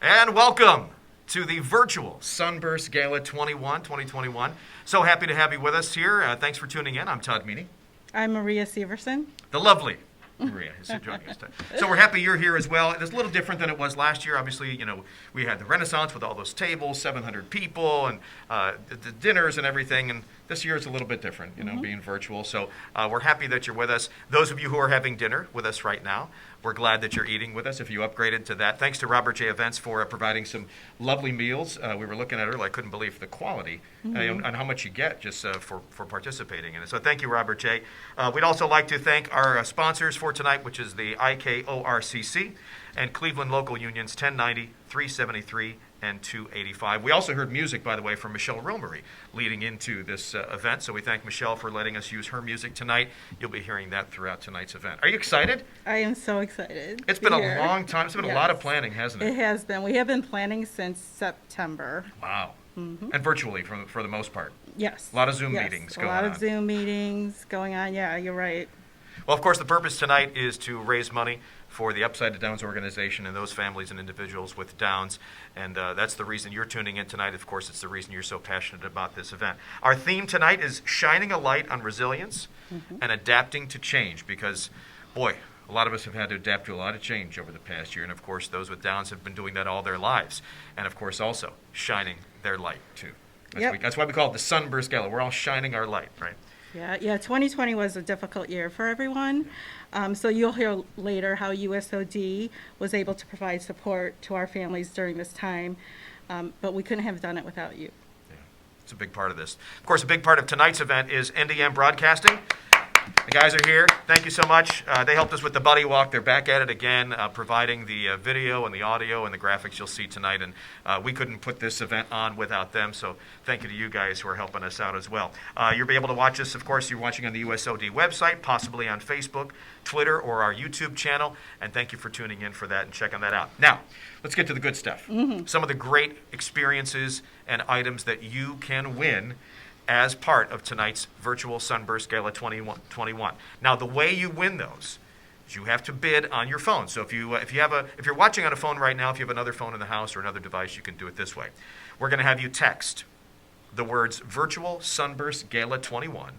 And welcome to the virtual Sunburst Gala 2021. So happy to have you with us here. Thanks for tuning in. I'm Todd Meany. I'm Maria Sivertson. The lovely Maria is joining us today. So we're happy you're here as well. It's a little different than it was last year. Obviously, we had the Renaissance with all those tables, 700 people, and the dinners and everything. And this year it's a little bit different, being virtual. So we're happy that you're with us. Those of you who are having dinner with us right now, we're glad that you're eating with us if you upgraded to that. Thanks to Robert J. Events for providing some lovely meals. We were looking at it earlier. I couldn't believe the quality and how much you get just for participating in it. So thank you, Robert J. We'd also like to thank our sponsors for tonight, which is the IKORCC and Cleveland Local Unions 1090, 373, and 285. We also heard music, by the way, from Michelle Romery leading into this event. So we thank Michelle for letting us use her music tonight. You'll be hearing that throughout tonight's event. Are you excited? I am so excited. It's been a long time. It's been a lot of planning, hasn't it? It has been. We have been planning since September. Wow. Mm-hmm. And virtually for the most part. Yes. A lot of Zoom meetings going on. A lot of Zoom meetings going on. Yeah, you're right. Well, of course, the purpose tonight is to raise money for the Upside Downs organization and those families and individuals with Downs. And that's the reason you're tuning in tonight. Of course, it's the reason you're so passionate about this event. Our theme tonight is shining a light on resilience and adapting to change because, boy, a lot of us have had to adapt to a lot of change over the past year. And, of course, those with Downs have been doing that all their lives. And, of course, also shining their light, too. That's why we call it the Sunburst Gala. We're all shining our light, right? Yeah. 2020 was a difficult year for everyone. So you'll hear later how USOD was able to provide support to our families during this time, but we couldn't have done it without you. Yeah, it's a big part of this. Of course, a big part of tonight's event is NDM Broadcasting. The guys are here. Thank you so much. They helped us with the buddy walk. They're back at it again, providing the video and the audio and the graphics you'll see tonight. And we couldn't put this event on without them. So thank you to you guys who are helping us out as well. You'll be able to watch us, of course, you're watching on the USOD website, possibly on Facebook, Twitter, or our YouTube channel. And thank you for tuning in for that and checking that out. Now, let's get to the good stuff. Some of the great experiences and items that you can win as part of tonight's virtual Sunburst Gala 2021. Now, the way you win those is you have to bid on your phone. So if you're watching on a phone right now, if you have another phone in the house or another device, you can do it this way. We're going to have you text the words virtual Sunburst Gala 21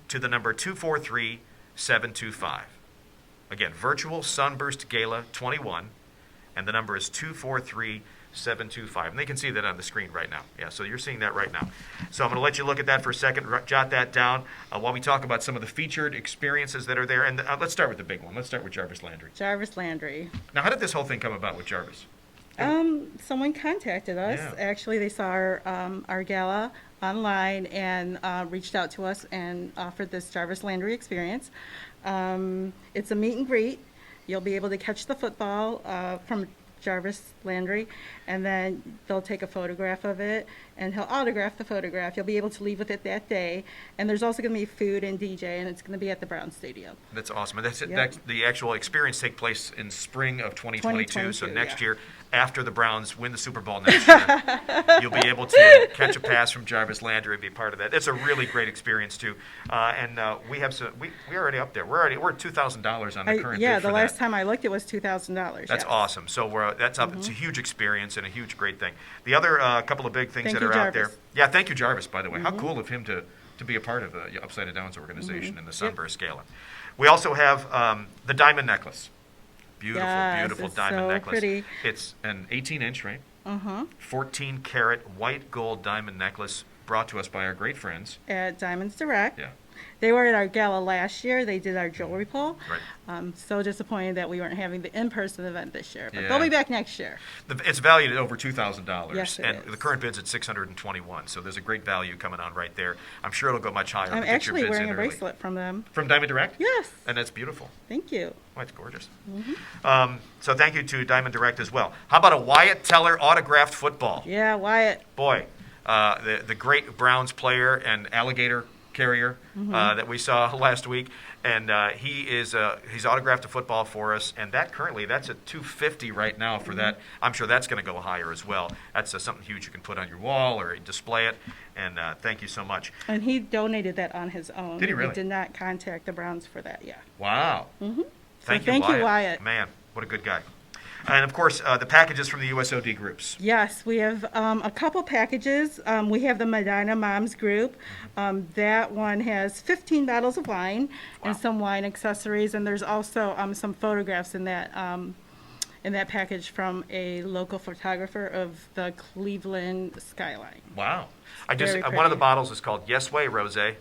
to the number 243-725. Again, virtual Sunburst Gala 21, and the number is 243-725. And they can see that on the screen right now. Yeah, so you're seeing that right now. So I'm going to let you look at that for a second, jot that down while we talk about some of the featured experiences that are there. And let's start with the big one. Let's start with Jarvis Landry. Jarvis Landry. Now, how did this whole thing come about with Jarvis? Someone contacted us. Yeah. Actually, they saw our gala online and reached out to us and offered this Jarvis Landry experience. It's a meet and greet. You'll be able to catch the football from Jarvis Landry, and then they'll take a photograph of it, and he'll autograph the photograph. You'll be able to leave with it that day, and there's also going to be food and DJ, and it's going to be at the Brown Stadium. That's awesome. And that's the actual experience take place in spring of 2022, so next year, after the Browns win the Super Bowl next year, you'll be able to catch a pass from Jarvis Landry and be part of that. It's a really great experience, too. And we have we're already up there. We're at $2,000 on the current bid Yeah, for the last that. time I looked, it was $2,000. That's awesome. So that's up. It's a huge experience and a huge great thing. The other couple of big things that are out there. Yeah, thank you, Jarvis, by the way. How cool of him to be a part of the Upside Downs organization and the Sunburst Gala. We also have the diamond necklace. Beautiful diamond necklace. Pretty. It's an 18-inch, right? 14-karat white gold diamond necklace brought to us by our great friends at Diamonds Direct. Yeah. They were at our gala last year. They did our jewelry pull. Right. So disappointed that we weren't having the in-person event this year, but they'll be back next year. It's valued at over $2,000. Yes, it is. The current bid's at $621. So there's a great value coming on right there. I'm sure it'll go much higher. I'm actually wearing a bracelet from them. From Diamond Direct? Yes. And that's beautiful. Thank you. Oh, it's gorgeous. So thank you to Diamond Direct as well. How about a Wyatt Teller autographed football? Yeah, Wyatt. Boy, the great Browns player and alligator carrier that we saw last week, and he's autographed a football for us, and that's at $250 right now for that. I'm sure that's going to go higher as well. That's something huge you can put on your wall or display it, and thank you so much. And he donated that on his own. Did he really? He did not contact the Browns for that. Wow. Thank you, Wyatt. Man, what a good guy. And of course, the packages from the USOD groups. Yes, we have a couple packages. We have the Medina Moms group. That one has 15 bottles of wine and some wine accessories, and there's also some photographs in that package from a local photographer of the Cleveland skyline. Wow. One Very of the pretty. bottles is called Yes Way Rosé.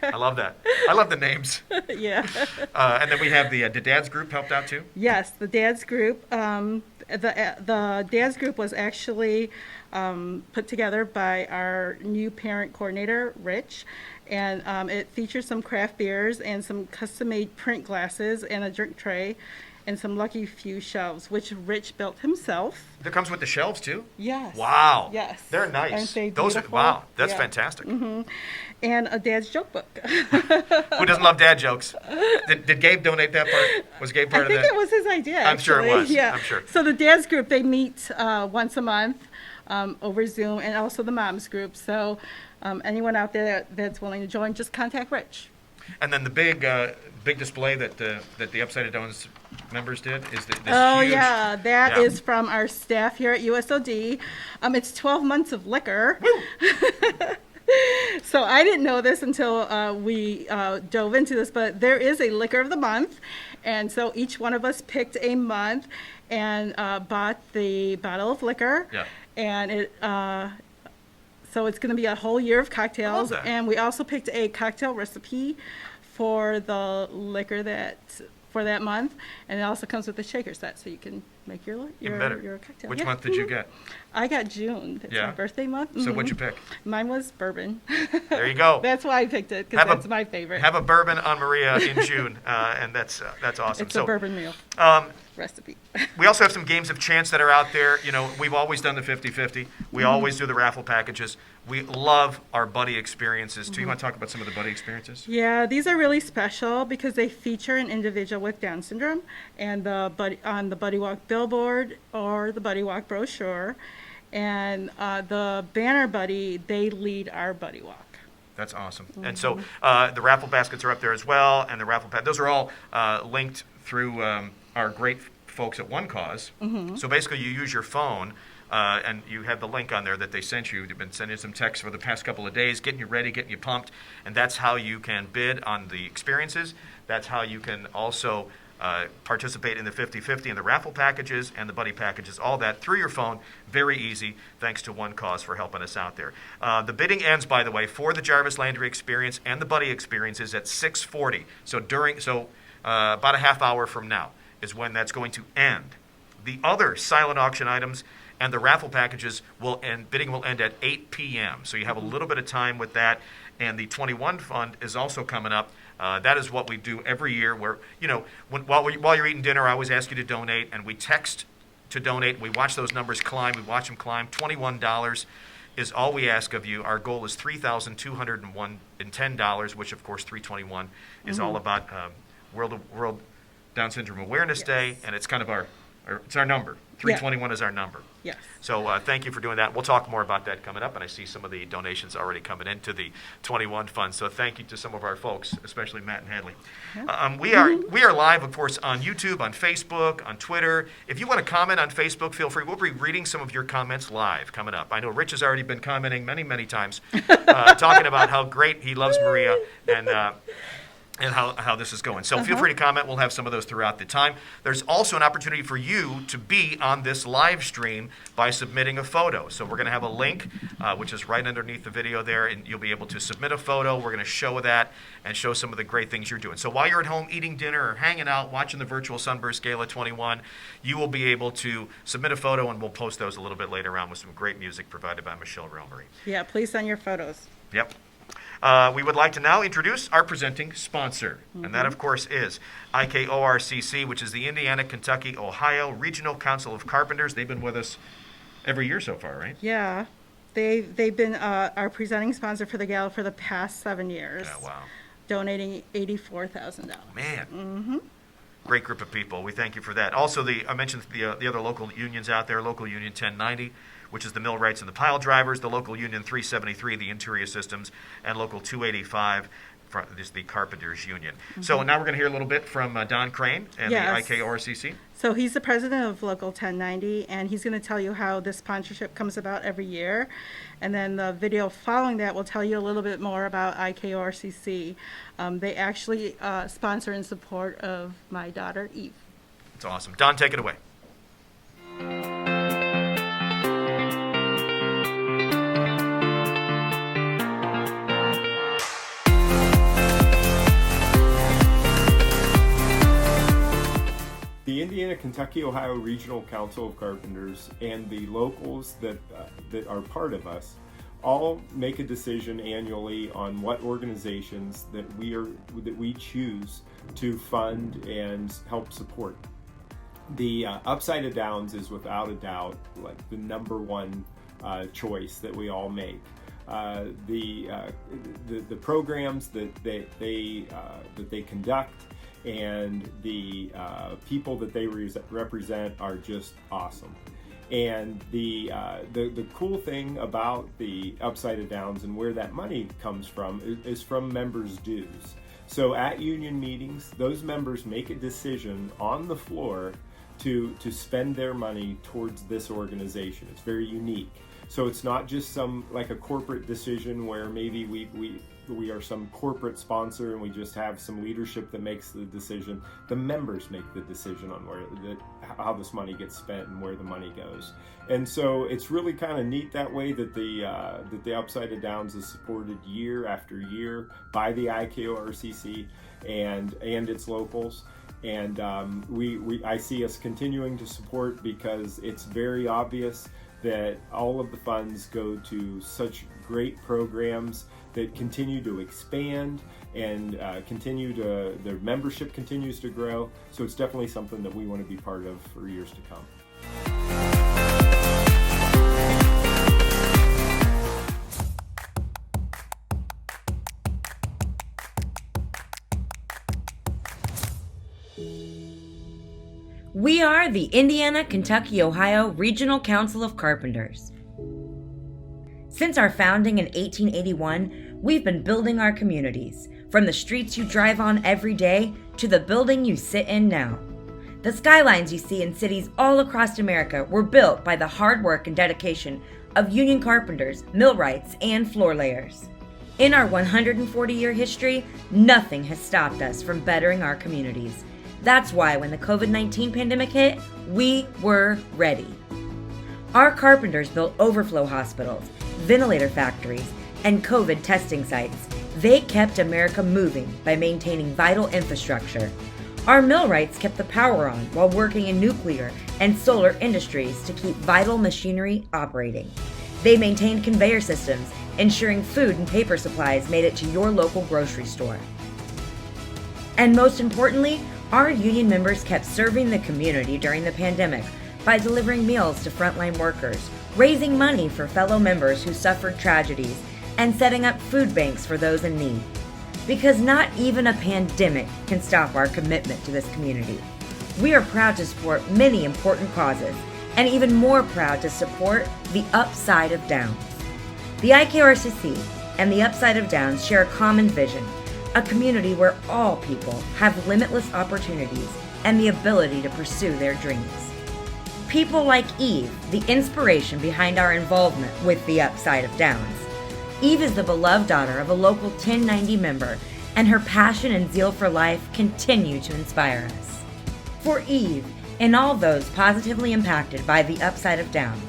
I love that. I love the names. Yeah. And then we have the Dad's group helped out too. Yes, the Dad's group. The Dad's group was actually put together by our new parent coordinator, Rich, and it features some craft beers and some custom-made print glasses and a drink tray and some Lucky Few shelves, which Rich built himself. That comes with the shelves too? Yes. Wow. Yes. They're nice. Aren't they Those are, beautiful? wow, that's Yeah. fantastic. Mm-hmm. And a Dad's joke book. Who doesn't love dad jokes? Did Gabe donate that part? Was Gabe part I of think that? it was his idea. I'm sure it actually. was. Yeah. I'm sure. So the Dad's group, they meet once a month over Zoom, and also the Moms group. So anyone out there that's willing to join, just contact Rich. And then the big display that the Upside Down's members did is this Oh huge. yeah, that Yeah. is from our staff here at USOD. It's 12 months of liquor. So I didn't know this until we dove into this, but there is a liquor of the month, and so each one of us picked a month and bought the bottle of liquor. Yeah. And it so it's going to be a whole year of cocktails, that. and we also picked a cocktail recipe for the liquor for that month, and it also comes with a shaker set, so you can make your Even better. cocktail. Which Yeah. month did you Mhm. get? I got June. It's Yeah. my birthday month. So Mhm. what'd you pick? Mine was bourbon. There you go. That's why I picked it, Have because a- that's my favorite. Have a bourbon on Maria in June, and that's awesome. It's a bourbon meal recipe. We also have some games of chance that are out there. You know, we've always done the 50-50. We always do the raffle packages. We love our buddy experiences. Do you want to talk about some of the buddy experiences? Yeah, these are really special because they feature an individual with Down syndrome, and on the Buddy Walk billboard or the Buddy Walk brochure, and the banner buddy, they lead our Buddy Walk. That's awesome. And so the raffle baskets are up there as well, and the those are all linked through our great folks at One Cause. So basically, you use your phone. And you have the link on there that they sent you. They've been sending some texts for the past couple of days, getting you ready, getting you pumped. And that's how you can bid on the experiences. That's how you can also participate in the 50-50 and the raffle packages and the buddy packages, all that through your phone. Very easy, thanks to One Cause for helping us out there. The bidding ends, by the way, for the Jarvis Landry experience and the buddy experiences at 6:40. So about a half hour from now is when that's going to end. The other silent auction items and the raffle packages bidding will end at 8 p.m. So you have a little bit of time with that. And the 21 fund is also coming up. That is what we do every year where, you know, while you're eating dinner, I always ask you to donate, and we text to donate. We watch those numbers climb. We watch them climb. $21 is all we ask of you. Our goal is $3,210, which, of course, 321 is all about World Down Syndrome Awareness Day, and it's kind of it's our number. 321 is our number. Yes. So thank you for doing that. We'll talk more about that coming up, and I see some of the donations already coming into the 21 fund. So thank you to some of our folks, especially Matt and Hadley. We are live, of course, on YouTube, on Facebook, on Twitter. If you want to comment on Facebook, feel free. We'll be reading some of your comments live coming up. I know Rich has already been commenting many times, talking about how great he loves Maria and how this is going. So feel free to comment. We'll have some of those throughout the time. There's also an opportunity for you to be on this live stream by submitting a photo. So we're going to have a link, which is right underneath the video there, and you'll be able to submit a photo. We're going to show that and show some of the great things you're doing. So while you're at home eating dinner or hanging out, watching the virtual Sunburst Gala 21, you will be able to submit a photo, and we'll post those a little bit later on with some great music provided by Michelle Relmery. Yeah, please send your photos. Yep. We would like to now introduce our presenting sponsor, and that, of course, is IKORCC, which is the Indiana, Kentucky, Ohio Regional Council of Carpenters. They've been with us every year so far, right? Yeah, they've been our presenting sponsor for the gala for the past 7 years. Yeah, wow. Donating $84,000. Man. Great group of people. We thank you for that. Also, I mentioned the other local unions out there, Local Union 1090, which is the millwrights and the pile drivers, the Local Union 373, the interior systems, and Local 285, is the Carpenters Union. So now we're going to hear a little bit from Don Crane and the IKORCC. So he's the president of Local 1090, and he's going to tell you how this sponsorship comes about every year. And then the video following that will tell you a little bit more about IKORCC. They actually sponsor in support of my daughter, Eve. That's awesome. Don, take it away. The Indiana, Kentucky, Ohio Regional Council of Carpenters and the locals that are part of us all make a decision annually on what organizations that we choose to fund and help support. The Upside of Downs is without a doubt like the number one choice that we all make. The programs that they conduct and the people that they represent are just awesome. And the cool thing about the Upside of Downs and where that money comes from is from members' dues. So at union meetings, those members make a decision on the floor to spend their money towards this organization. It's very unique. So it's not just some like a corporate decision where maybe we are some corporate sponsor and we just have some leadership that makes the decision. The members make the decision on how this money gets spent and where the money goes. And so it's really kind of neat that way that the Upside of Downs is supported year after year by the IKORCC and its locals. And I see us continuing to support because it's very obvious that all of the funds go to such great programs that continue to expand and their membership continues to grow. So it's definitely something that we want to be part of for years to come. We are the Indiana, Kentucky, Ohio Regional Council of Carpenters. Since our founding in 1881, we've been building our communities, from the streets you drive on every day to the building you sit in now. The skylines you see in cities all across America were built by the hard work and dedication of union carpenters, millwrights, and floor layers. In our 140-year history, nothing has stopped us from bettering our communities. That's why when the COVID-19 pandemic hit, we were ready. Our carpenters built overflow hospitals, ventilator factories, and COVID testing sites. They kept America moving by maintaining vital infrastructure. Our millwrights kept the power on while working in nuclear and solar industries to keep vital machinery operating. They maintained conveyor systems, ensuring food and paper supplies made it to your local grocery store. And most importantly, our union members kept serving the community during the pandemic by delivering meals to frontline workers, raising money for fellow members who suffered tragedies, and setting up food banks for those in need. Because not even a pandemic can stop our commitment to this community. We are proud to support many important causes, and even more proud to support the Upside of Downs. The IKORCC and the Upside of Downs share a common vision, a community where all people have limitless opportunities and the ability to pursue their dreams. People like Eve, the inspiration behind our involvement with the Upside of Downs. Eve is the beloved daughter of a local 1090 member, and her passion and zeal for life continue to inspire us. For Eve, and all those positively impacted by the Upside of Downs,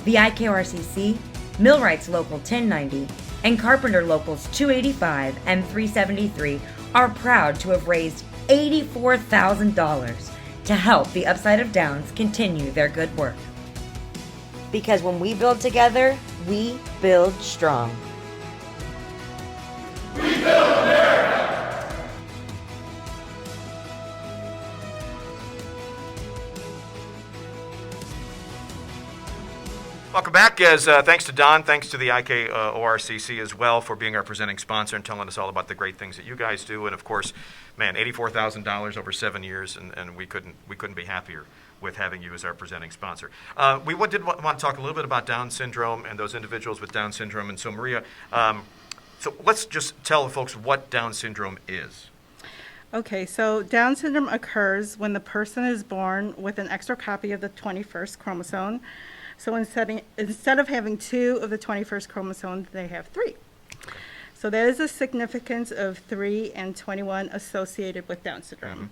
the IKORCC, Millwrights Local 1090, and Carpenter Locals 285 and 373 are proud to have raised $84,000 to help the Upside of Downs continue their good work. Because when we build together, we build strong. We build America! Welcome back. Thanks to Don, thanks to the IKORCC as well for being our presenting sponsor and telling us all about the great things that you guys do. And of course, man, $84,000 over 7 years, and we couldn't be happier with having you as our presenting sponsor. We did want to talk a little bit about Down syndrome and those individuals with Down syndrome. And so, Maria, So let's just tell folks what Down syndrome is. Okay, so Down syndrome occurs when the person is born with an extra copy of the 21st chromosome. So instead of having 2 of the 21st chromosome, they have 3. So that is the significance of 3 and 21 associated with Down syndrome.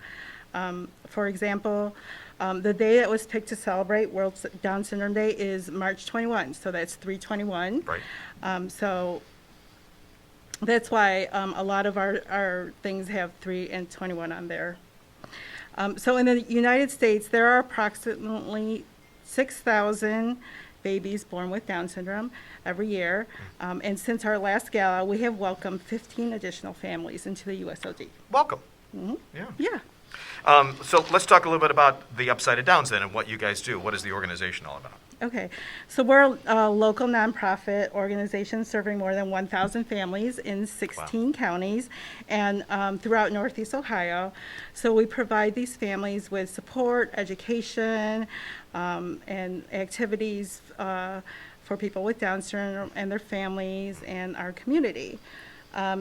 For example, the day that was picked to celebrate World Down Syndrome Day is March 21, so that's 3/21. Right. So that's why a lot of our things have 3 and 21 on there. So in the United States, there are approximately 6,000 babies born with Down syndrome every year. And since our last gala, we have welcomed 15 additional families into the USOD. Welcome. Yeah. So let's talk a little bit about the Upside Downs then and what you guys do. What is the organization all about? Okay, so we're a local nonprofit organization serving more than 1,000 families in 16 counties and throughout Northeast Ohio. So we provide these families with support, education, and activities for people with Down syndrome and their families and our community.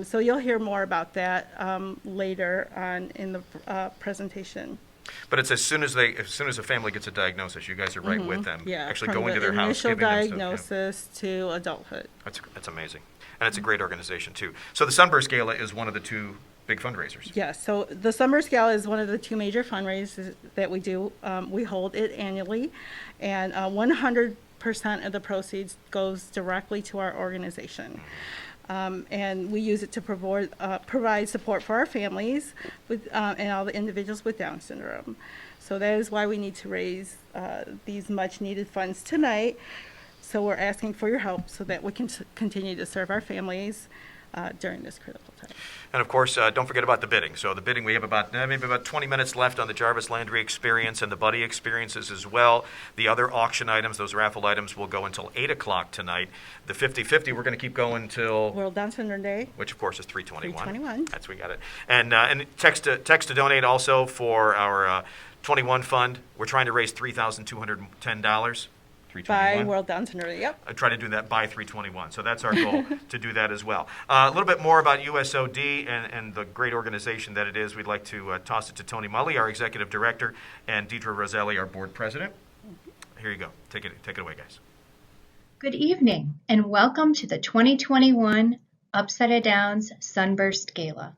So you'll hear more about that later on in the presentation. But it's as soon as a family gets a diagnosis, you guys are right with them. Yeah, actually from going to the their house, initial giving them stuff. diagnosis to adulthood. That's amazing, and it's a great organization too. So the Sunburst Gala is one of the 2 big fundraisers. Yes, so the Sunburst Gala is one of the 2 major fundraisers that we do. We hold it annually, and 100% of the proceeds goes directly to our organization. And we use it to provide support for our families with, and all the individuals with Down syndrome. So that is why we need to raise these much needed funds tonight. So we're asking for your help so that we can continue to serve our families during this critical time. And of course, don't forget about the bidding. So the bidding, we have maybe about 20 minutes left on the Jarvis Landry experience and the Buddy experiences as well. The other auction items, those raffle items, will go until 8 o'clock tonight. The 50/50, we're going to keep going until World Down Syndrome Day. Which of course is 3/21. 3/21. We got it. And text to donate also for our 21 fund. We're trying to raise $3,210. By World Down Syndrome Day, yep. I try to do that by 3/21. So that's our goal, to do that as well. A little bit more about USOD and the great organization that it is. We'd like to toss it to Tony Mully, our executive director, and Deidre Roselli, our board president. Here you go. Take it away, guys. Good evening, and welcome to the 2021 Upside Downs Sunburst Gala.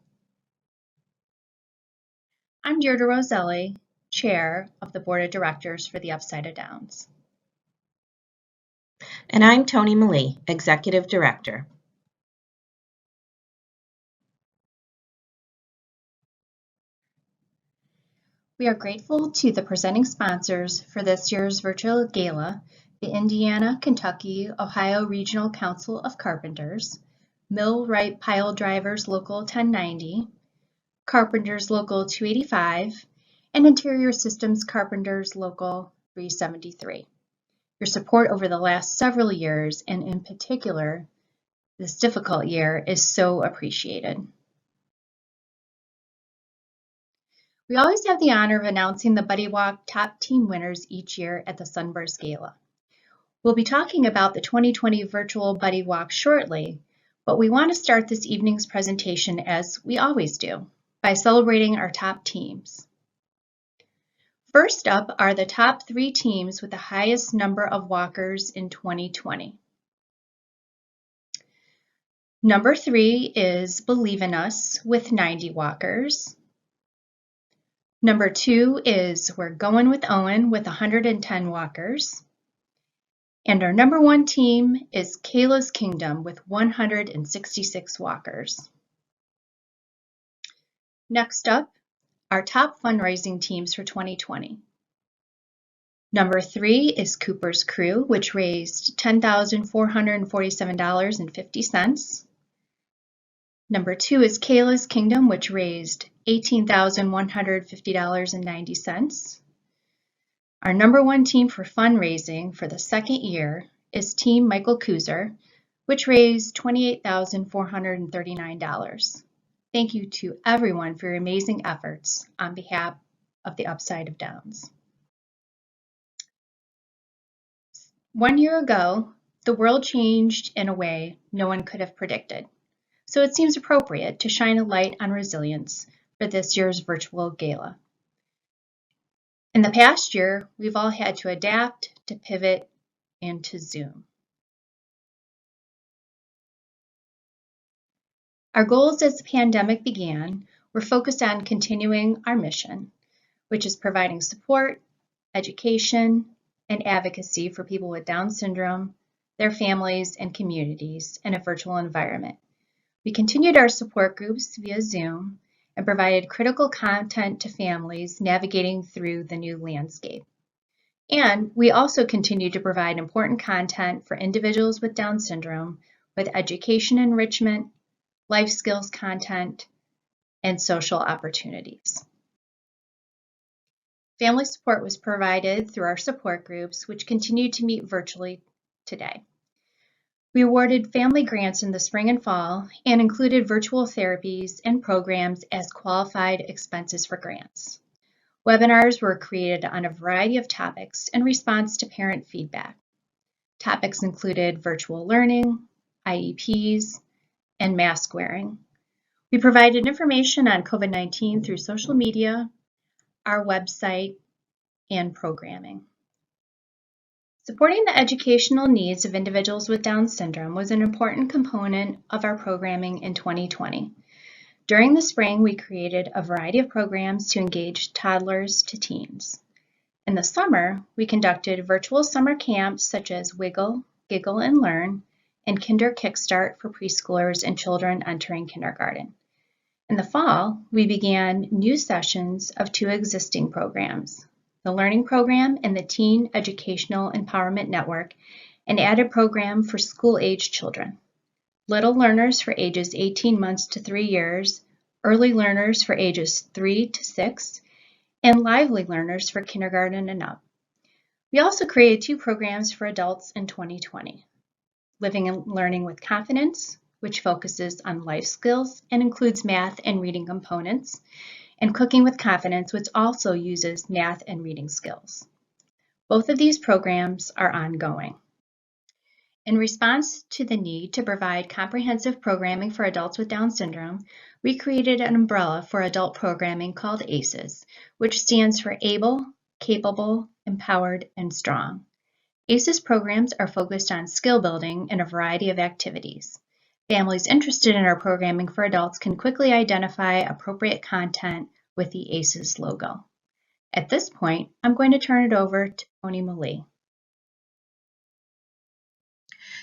I'm Deirdre Roselli, chair of the board of directors for the Upside Downs. And I'm Tony Mully, Executive Director. We are grateful to the presenting sponsors for this year's virtual gala, the Indiana, Kentucky, Ohio Regional Council of Carpenters, Millwright Pile Drivers Local 1090, Carpenters Local 285, and Interior Systems Carpenters Local 373. Your support over the last several years, and in particular, this difficult year, is so appreciated. We always have the honor of announcing the Buddy Walk top team winners each year at the Sunburst Gala. We'll be talking about the 2020 virtual Buddy Walk shortly, but we want to start this evening's presentation as we always do, by celebrating our top teams. First up are the top 3 teams with the highest number of walkers in 2020. Number 3 is Believe in Us with 90 walkers. Number 2 is We're Going with Owen with 110 walkers. And our number 1 team is Kayla's Kingdom with 166 walkers. Next up, our top fundraising teams for 2020. Number 3 is Cooper's Crew, which raised $10,447.50. Number 2 is Kayla's Kingdom, which raised $18,150.90. Our number 1 team for fundraising for the second year is Team Michael Kuzer, which raised $28,439. Thank you to everyone for your amazing efforts on behalf of the Upside Downs. 1 year ago, the world changed in a way no one could have predicted. so it seems appropriate to shine a light on resilience for this year's virtual gala. In the past year, we've all had to adapt, to pivot, and to Zoom. Our goals as the pandemic began were focused on continuing our mission, which is providing support, education, and advocacy for people with Down syndrome, their families, and communities in a virtual environment. We continued our support groups via Zoom and provided critical content to families navigating through the new landscape. And we also continued to provide important content for individuals with Down syndrome with education enrichment, life skills content, and social opportunities. Family support was provided through our support groups, which continue to meet virtually today. We awarded family grants in the spring and fall and included virtual therapies and programs as qualified expenses for grants. Webinars were created on a variety of topics in response to parent feedback. Topics included virtual learning, IEPs, and mask wearing. We provided information on COVID-19 through social media, our website, and programming. Supporting the educational needs of individuals with Down syndrome was an important component of our programming in 2020. During the spring, we created a variety of programs to engage toddlers to teens. In the summer, we conducted virtual summer camps such as Wiggle, Giggle, and Learn, and Kinder Kickstart for preschoolers and children entering kindergarten. In the fall, we began new sessions of 2 existing programs, the Learning Program and the Teen Educational Empowerment Network, and added a program for school-age children. Little Learners for ages 18 months to 3 years, Early Learners for ages 3 to 6, and Lively Learners for kindergarten and up. We also created 2 programs for adults in 2020. Living and Learning with Confidence, which focuses on life skills and includes math and reading components, and Cooking with Confidence, which also uses math and reading skills. Both of these programs are ongoing. In response to the need to provide comprehensive programming for adults with Down syndrome, we created an umbrella for adult programming called ACES, which stands for Able, Capable, Empowered, and Strong. ACES programs are focused on skill building in a variety of activities. Families interested in our programming for adults can quickly identify appropriate content with the ACES logo. At this point, I'm going to turn it over to Tony Meany.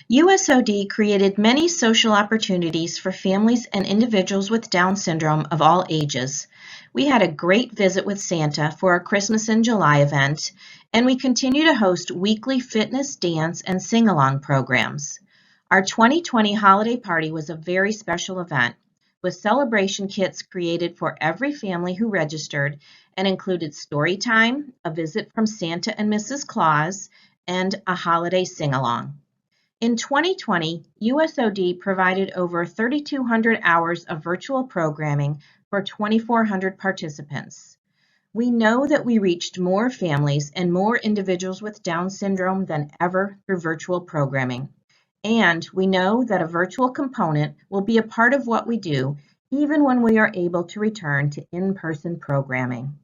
USOD created many social opportunities for families and individuals with Down syndrome of all ages. We had a great visit with Santa for our Christmas in July event, and we continue to host weekly fitness, dance, and sing-along programs. Our 2020 holiday party was a very special event, with celebration kits created for every family who registered and included story time, a visit from Santa and Mrs. Claus, and a holiday sing-along. In 2020, USOD provided over 3,200 hours of virtual programming for 2,400 participants. We know that we reached more families and more individuals with Down syndrome than ever through virtual programming. And we know that a virtual component will be a part of what we do, even when we are able to return to in-person programming.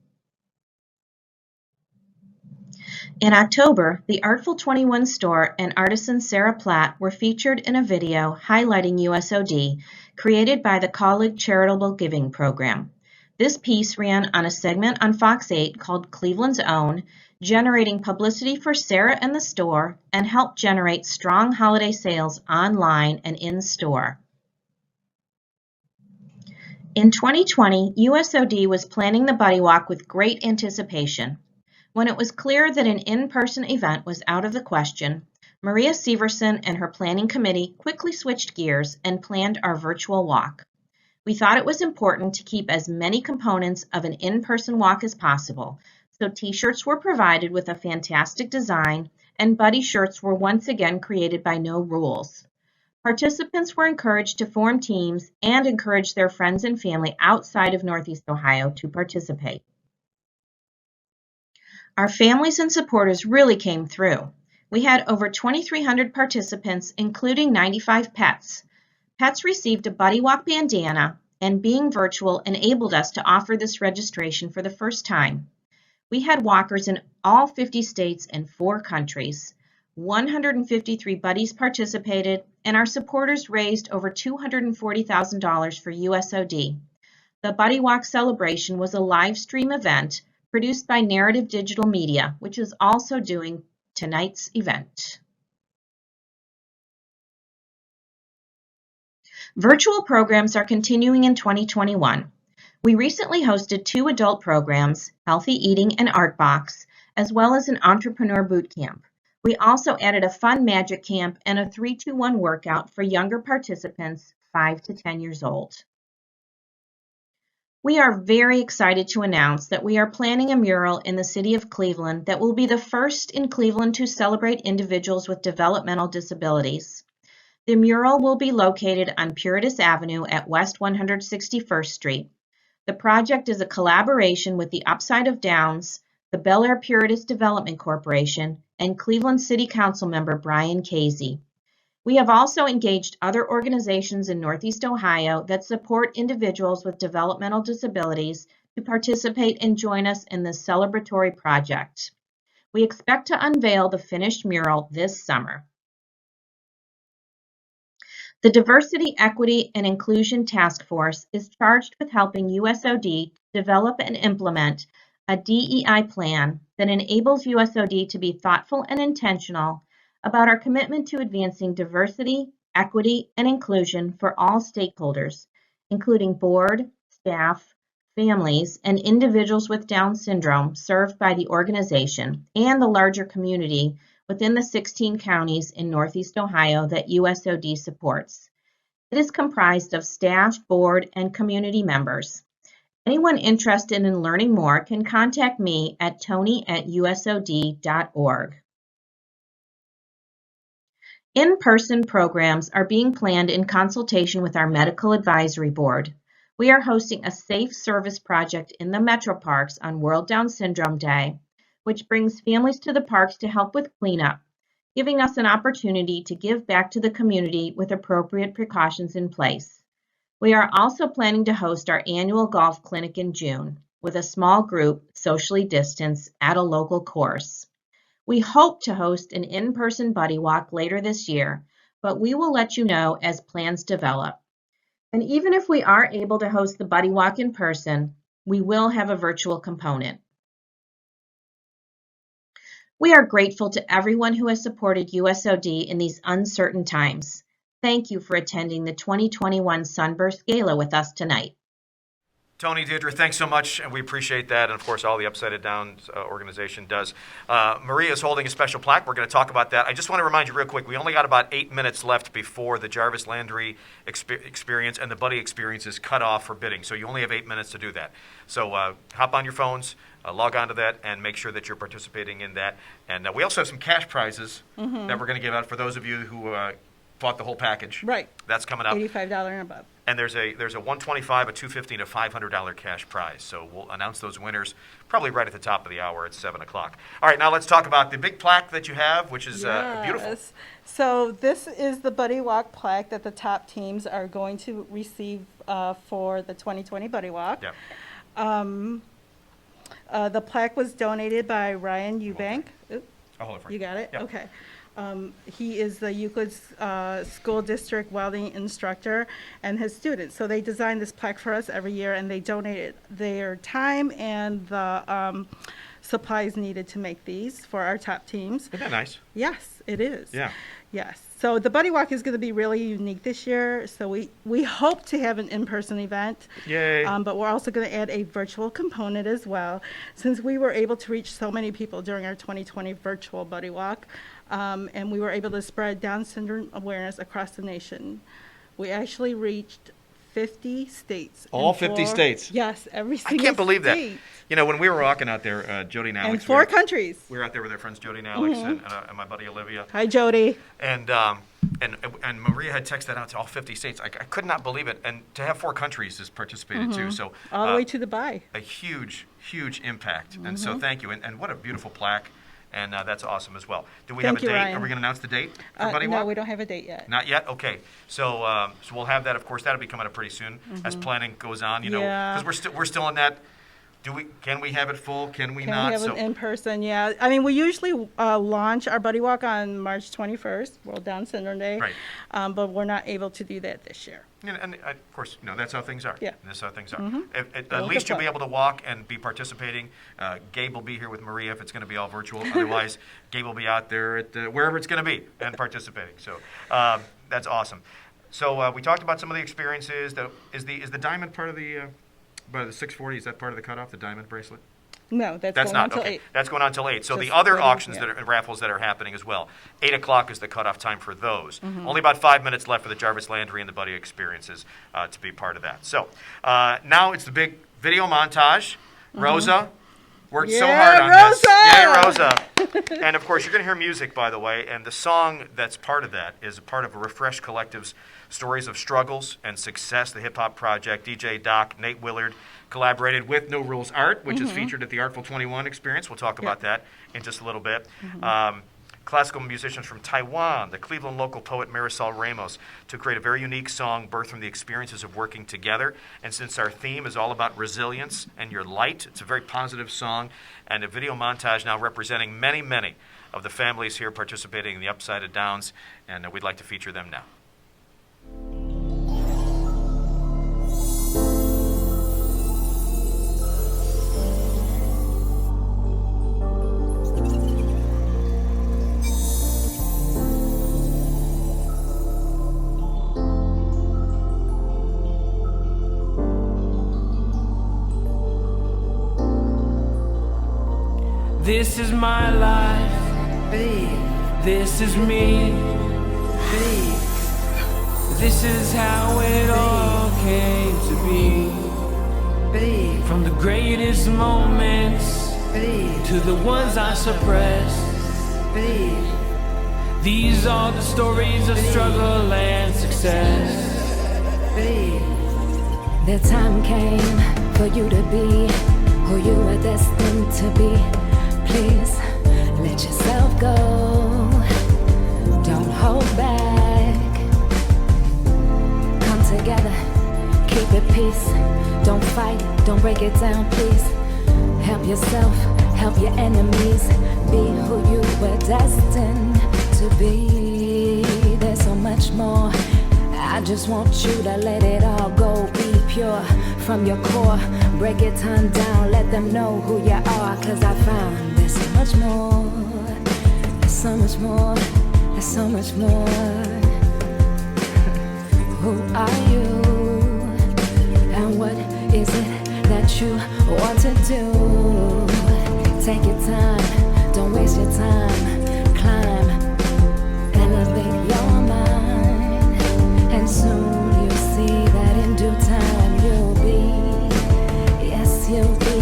In October, the Artful 21 store and artisan Sarah Platt were featured in a video highlighting USOD, created by the College Charitable Giving Program. This piece ran on a segment on Fox 8 called Cleveland's Own, generating publicity for Sarah and the store, and helped generate strong holiday sales online and in-store. In 2020, USOD was planning the Buddy Walk with great anticipation. When it was clear that an in-person event was out of the question, Maria Sivertson and her planning committee quickly switched gears and planned our virtual walk. We thought it was important to keep as many components of an in-person walk as possible, so t-shirts were provided with a fantastic design, and buddy shirts were once again created by No Rules. Participants were encouraged to form teams and encourage their friends and family outside of Northeast Ohio to participate. Our families and supporters really came through. We had over 2,300 participants, including 95 pets. Pets received a Buddy Walk bandana, and being virtual enabled us to offer this registration for the first time. We had walkers in all 50 states and 4 countries. 153 buddies participated, and our supporters raised over $240,000 for USOD. The Buddy Walk celebration was a live stream event produced by Narrative Digital Media, which is also doing tonight's event. Virtual programs are continuing in 2021. We recently hosted 2 adult programs, Healthy Eating and Art Box, as well as an Entrepreneur Boot Camp. We also added a fun magic camp and a 3-2-1 workout for younger participants 5 to 10 years old. We are very excited to announce that we are planning a mural in the city of Cleveland that will be the first in Cleveland to celebrate individuals with developmental disabilities. The mural will be located on Puritas Avenue at West 161st Street. The project is a collaboration with the Upside of Downs, the Bel Air Puritas Development Corporation, and Cleveland City Council member Brian Casey. We have also engaged other organizations in Northeast Ohio that support individuals with developmental disabilities to participate and join us in this celebratory project. We expect to unveil the finished mural this summer. The Diversity, Equity, and Inclusion Task Force is charged with helping USOD develop and implement a DEI plan that enables USOD to be thoughtful and intentional about our commitment to advancing diversity, equity, and inclusion for all stakeholders, including board, staff, families, and individuals with Down syndrome served by the organization and the larger community within the 16 counties in Northeast Ohio that USOD supports. It is comprised of staff, board, and community members. Anyone interested in learning more can contact me at tony@usod.org. In-person programs are being planned in consultation with our Medical Advisory Board. We are hosting a safe service project in the Metro Parks on World Down Syndrome Day, which brings families to the parks to help with cleanup, giving us an opportunity to give back to the community with appropriate precautions in place. We are also planning to host our annual golf clinic in June with a small group, socially distanced, at a local course. We hope to host an in-person buddy walk later this year, but we will let you know as plans develop. And even if we are able to host the buddy walk in person, we will have a virtual component. We are grateful to everyone who has supported USOD in these uncertain times. Thank you for attending the 2021 Sunburst Gala with us tonight. Tony, Deirdre, thanks so much, and we appreciate that, and of course all the Upside Down organization does. Maria is holding a special plaque. We're going to talk about that. I just want to remind you real quick, we only got about 8 minutes left before the Jarvis Landry experience and the Buddy experience is cut off for bidding, so you only have 8 minutes to do that. So hop on your phones, log on to that, and make sure that you're participating in that. And we also have some cash prizes that we're going to give out for those of you who bought the whole package. Right. That's coming up. $85 and above. And there's a $125, a $250, and a $500 cash prize. So we'll announce those winners probably right at the top of the hour at 7 o'clock. All right, now let's talk about the big plaque that you have, which is beautiful. So this is the Buddy Walk plaque that the top teams are going to receive for the 2020 Buddy Walk. Yeah. The plaque was donated by Ryan Eubank. I'll hold it for You got it? Yep. Okay. He is the Euclid School District welding instructor and his students. So they design this plaque for us every year, and they donate their time and the supplies needed to make these for our top teams. Isn't that nice? Yes, it is. Yeah. Yes. So the Buddy Walk is going to be really unique this year. So we hope to have an in-person event. Yay. But we're also going to add a virtual component as well, since we were able to reach so many people during our 2020 virtual Buddy Walk. And we were able to spread Down syndrome awareness across the nation. We actually reached 50 states. All 50 states? Yes, every single I can't believe state. that. You know, when we were walking out there, Jody and Alex. And 4 countries. We were out there with our friends Jody and Alex and my buddy Olivia. Hi, Jody. And Maria had texted that out to all 50 states. I could not believe it. And to have 4 countries has participated too. So all the way to Dubai. A huge, huge impact. And so thank you. And what a beautiful plaque. and that's awesome as well. Do we Thank have a you, date? Ryan. Are we going to announce the date for Buddy No, Walk? we don't have a date yet. Not yet? Okay. So we'll have that, of course. That'll be coming up pretty soon as planning goes on, Yeah. because we're still in that. Can we have it full? Can we Can not? we have it in person? Yeah. I mean, we usually launch our Buddy Walk on March 21st, World Down Syndrome Day. Right. But we're not able to do that this year. And of course, that's how things are. Yeah. That's how things are. Mhm. At It'll least be you'll be fun. able to walk and be participating. Gabe will be here with Maria if it's going to be all virtual. Otherwise, Gabe will be out there at wherever it's going to be and participating. So that's awesome. So we talked about some of the experiences. Is the diamond part of the 640? Is that part of the cutoff? The diamond bracelet? No, that's That's going not on until okay. 8. That's going on until 8. So Just the other waiting, auctions yeah. that are raffles that are happening as well. 8 o'clock is the cutoff time for those. Mm-hmm. Only about 5 minutes left for the Jarvis Landry and the Buddy experiences to be part of that. So now it's the big video montage. Rosa worked so hard on this. Yeah, Yay, Rosa! And of course, you're going to hear music, by the way. And the song that's part of that is a part of a Refresh Collective's Stories of Struggles and Success, the hip hop project. DJ Doc, Nate Willard collaborated with No Rules Art, which is featured at the Artful 21 experience. We'll talk about that in just a little bit. Classical musicians from Taiwan, the Cleveland local poet Marisol Ramos, to create a very unique song birthed from the experiences of working together. And since our theme is all about resilience and your light, it's a very positive song, and a video montage now representing many, many of the families here participating in the Upside and Downs, and we'd like to feature them now. This is my life, babe. This is me, babe. This is how it all came to be, babe. From the greatest moments, babe, to the ones I suppressed, babe. These are the stories of struggle and success, babe. The time came for you to be who you were destined to be. Please let yourself go. Don't hold back. Come together, keep it peace. Don't fight, don't break it down, please. Help yourself, help your enemies. Be who you were destined to be. There's so much more. I just want you to let it all go. Be pure from your core. Break it down, let them know who you are. Cause I found there's so much more. There's so much more. There's so much more. Who are you? And what is it that you want to do? Take your time, don't waste your time. Climb, elevate your mind. And soon you'll see that in due time you'll be, yes you'll be,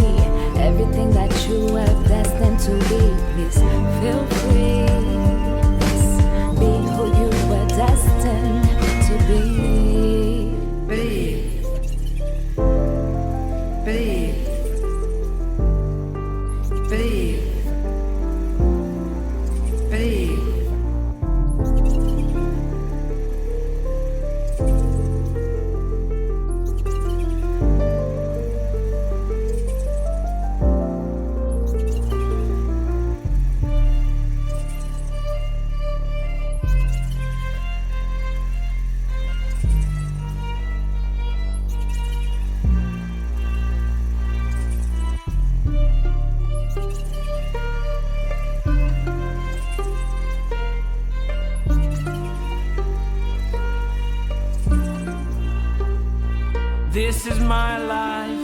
everything that you were destined to be. Please feel free. Yes, be who you were destined to be. Babe, babe, babe, babe. This is my life,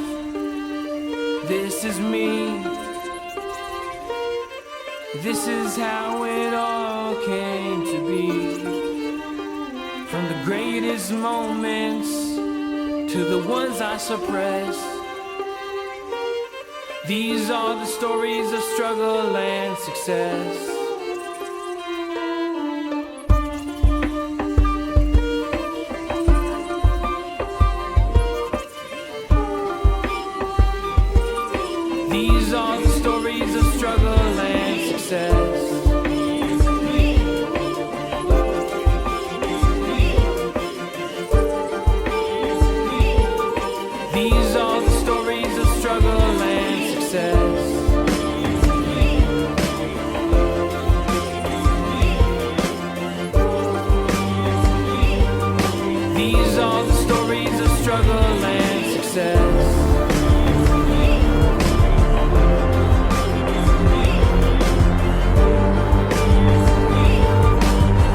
this is me. This is how it all came to be. From the greatest moments to the ones I suppressed. These are the stories of struggle and success. These are the stories of struggle and success. struggle and success.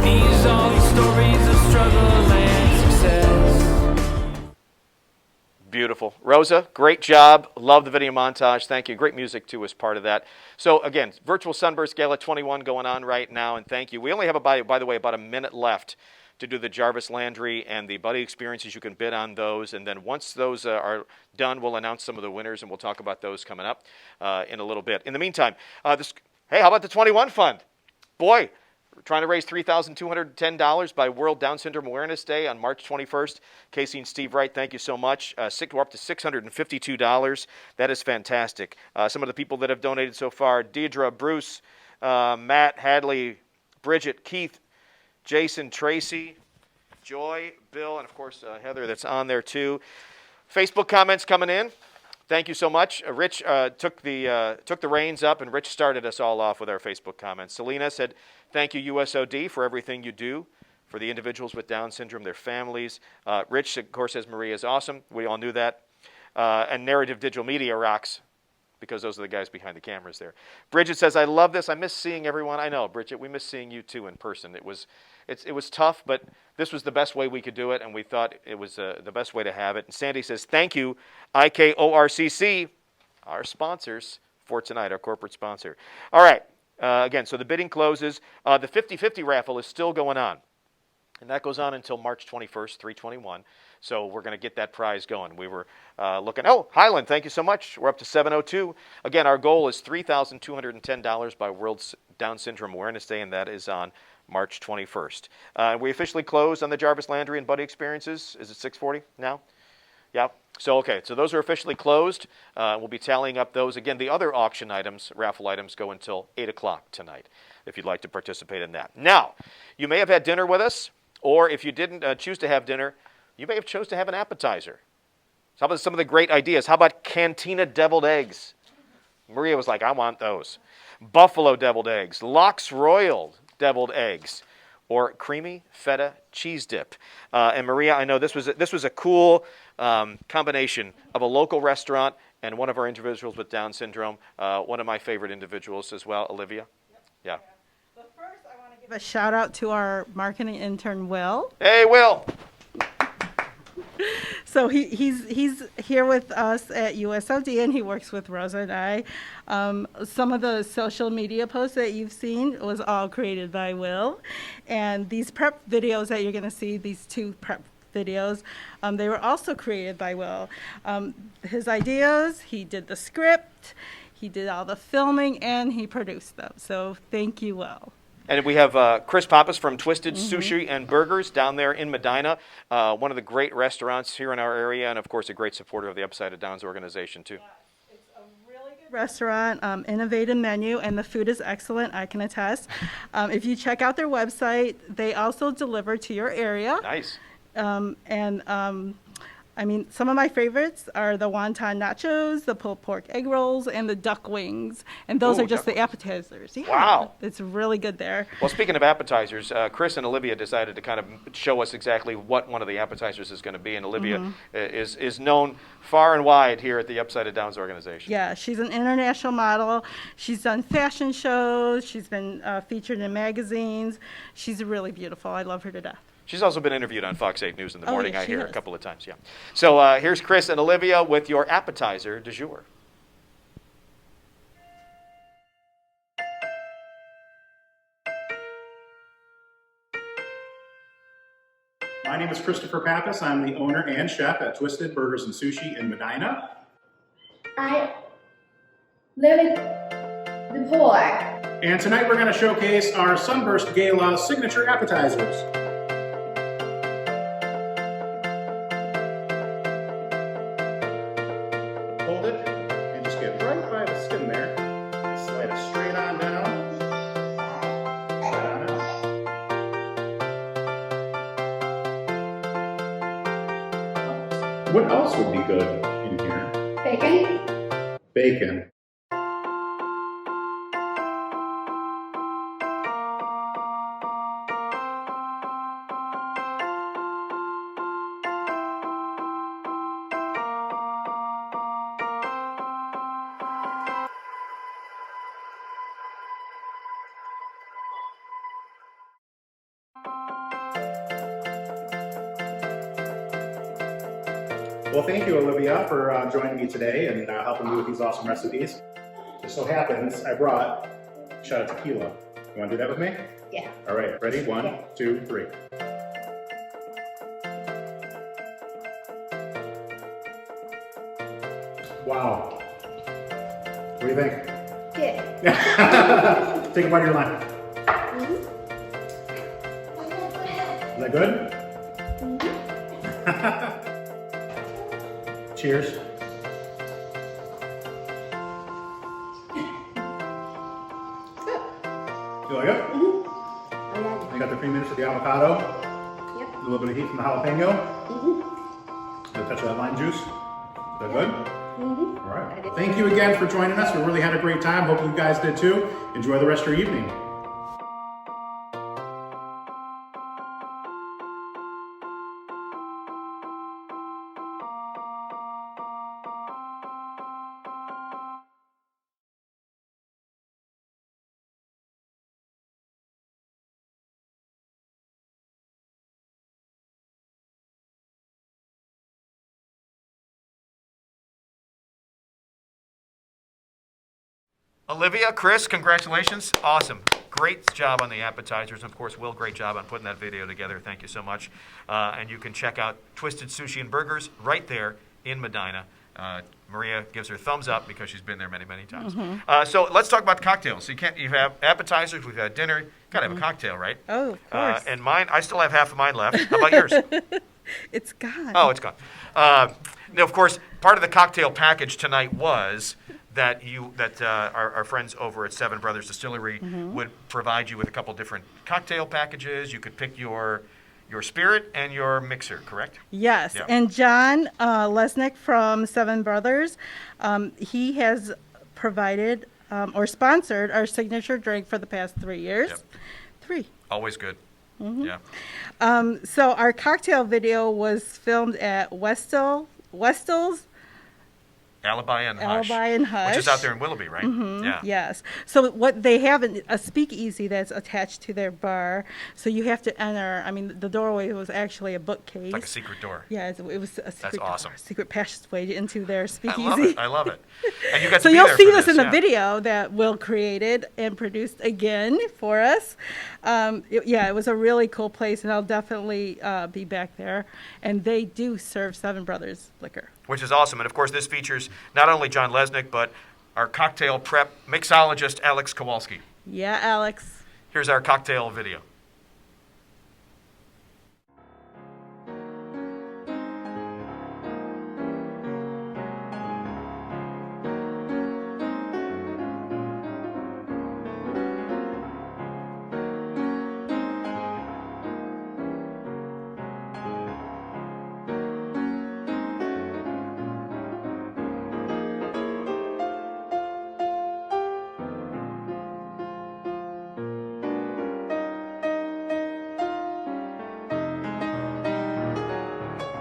These are the stories of struggle and success. Beautiful. Rosa, great job. Love the video montage. Thank you. Great music, too, as part of that. So, again, Virtual Sunburst Gala 21 going on right now, and thank you. We only have, by the way, about a minute left to do the Jarvis Landry and the Buddy experiences. You can bid on those, and then once those are done, we'll announce some of the winners, and we'll talk about those coming up in a little bit. In the meantime, hey, how about the 21 Fund? Boy, we're trying to raise $3,210 by World Down Syndrome Awareness Day on March 21st. Casey and Steve Wright, thank you so much. We're up to $652. That is fantastic. Some of the people that have donated so far: Deidre, Bruce, Matt, Hadley, Bridget, Keith, Jason, Tracy, Joy, Bill, and of course Heather that's on there too. Facebook comments coming in. Thank you so much. Rich took the reins up, and Rich started us all off with our Facebook comments. Selena said, "Thank you, USOD, for everything you do for the individuals with Down syndrome, their families." Rich, of course, says Maria is awesome. We all knew that. And Narrative Digital Media rocks, because those are the guys behind the cameras there. Bridget says, "I love this. I miss seeing everyone." I know, Bridget, we miss seeing you too in person. It was tough, but this was the best way we could do it, and we thought it was the best way to have it. And Sandy says, "Thank you, IKORCC, our sponsors for tonight, our corporate sponsor." All right. Again, so the bidding closes. The 50-50 raffle is still going on, and that goes on until March 21st, 3/21. So we're going to get that prize going. We were looking. Oh, Highland, thank you so much. We're up to 702. Again, our goal is $3,210 by World Down Syndrome Awareness Day, and that is on March 21st. We officially closed on the Jarvis Landry and Buddy experiences. Is it 6:40 now? Yeah. So, okay. So those are officially closed. We'll be tallying up those. Again, the other auction items, raffle items, go until 8 o'clock tonight, if you'd like to participate in that. Now, you may have had dinner with us, or if you didn't choose to have dinner, you may have chose to have an appetizer. So how about some of the great ideas? How about Cantina deviled eggs? Maria was like, "I want those." Buffalo deviled eggs, Lox Royal deviled eggs, or creamy feta cheese dip. And Maria, I know this was a cool combination of a local restaurant and one of our individuals with Down syndrome. One of my favorite individuals as well, Olivia. Yeah. But first, I want to give a shout out to our marketing intern, Will. Hey, Will. So he's here with us at USOD, and he works with Rosa and I. Some of the social media posts that you've seen was all created by Will. And these prep videos that you're going to see, these 2 prep videos, they were also created by Will. His ideas, he did the script, he did all the filming, and he produced them. So thank you, Will. And we have Chris Pappas from Twisted Sushi and Burgers down there in Medina, one of the great restaurants here in our area, and of course a great supporter of the Upside of Downs organization too. Yeah, it's a really good restaurant, innovative menu, and the food is excellent, I can attest. If you check out their website, they also deliver to your area. Nice. I mean, some of my favorites are the wonton nachos, the pulled pork egg rolls, and the duck wings. And those Ooh, are just duck the appetizers. Yeah, wow. It's really good there. Well, speaking of appetizers, Chris and Olivia decided to kind of show us exactly what one of the appetizers is going to be. And Olivia is known far and wide here at the Upside of Downs organization. Yeah, she's an international model. She's done fashion shows. She's been featured in magazines. She's really beautiful. I love her to death. She's also been interviewed on Fox 8 News in the morning, yeah, I hear, has. a couple of times. Yeah. So here's Chris and Olivia with your appetizer du jour. My name is Christopher Pappas. I'm the owner and chef at Twisted Burgers and Sushi in Medina. I live in the Port. And tonight we're going to showcase our Sunburst Gala signature appetizers. Hold it and just get right by the skin there. Slide it straight on down. Right on out. What else would be good in here? Bacon. Bacon. Well, thank you, Olivia, for joining me today and helping me with these awesome recipes. Just so happens I brought a shot of tequila. You want to do that with me? Yeah. All right, ready? 1, 2, 3. Wow. What do you think? Good. Take a bite of your lime. Is that good? Cheers. You like it? You got the creaminess of the avocado. Yep. A little bit of heat from the jalapeno. A touch of that lime juice. Is that good? All right. Thank you again for joining us. We really had a great time. Hope you guys did too. Enjoy the rest of your evening. Olivia, Chris, congratulations. Awesome. Great job on the appetizers. And of course, Will, great job on putting that video together. Thank you so much. And you can check out Twisted Sushi and Burgers right there in Medina. Maria gives her thumbs up because she's been there many, many times. So let's talk about the cocktails. So you have appetizers, we've had dinner. Got to have a cocktail, right? Oh, of course. And mine, I still have half of mine left. How about yours? It's gone. Oh, it's gone. Now, of course, part of the cocktail package tonight was that our friends over at Seven Brothers Distillery would provide you with a couple different cocktail packages. You could pick your spirit and your mixer, correct? Yes, Yeah. and John Lesnick from Seven Brothers, he has provided or sponsored our signature drink for the past 3 years. Yep. 3. Always good. Yeah. So our cocktail video was filmed at Westel's Alibi and Hush. Alibi and Hush. Which is out there in Willoughby, right? Yeah. Yes. So what they have a speakeasy that's attached to their bar. So you have to enter. I mean, the doorway was actually a bookcase. It's like a secret door. Yeah, it was a secret door, awesome. secret passageway into their speakeasy. I love it. And you got So to be you'll there see for this in the yeah. video that Will created and produced again for us. It was a really cool place, and I'll definitely be back there. And they do serve Seven Brothers liquor. Which is awesome. And of course, this features not only John Lesnick, but our cocktail prep mixologist, Alex Kowalski. Yeah, Alex. Here's our cocktail video.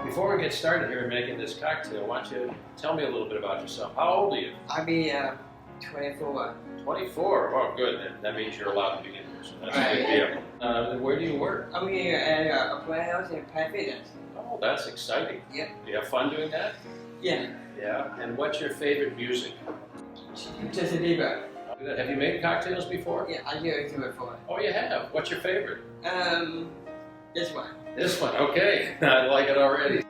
Before we get started here in making this cocktail, why don't you tell me a little bit about yourself? How old are you? I'll be 24. 24. Oh, good. That means you're allowed to begin here, so that's a good deal. Where do you work? I'm here at a warehouse in Pasadena. Oh, that's exciting. Yep. Do you have fun doing that? Yeah. Yeah. And what's your favorite music? Justin Bieber. Have you made cocktails before? Yeah, I do it before. Oh, you have. What's your favorite? This one. This one. Okay. I like it already.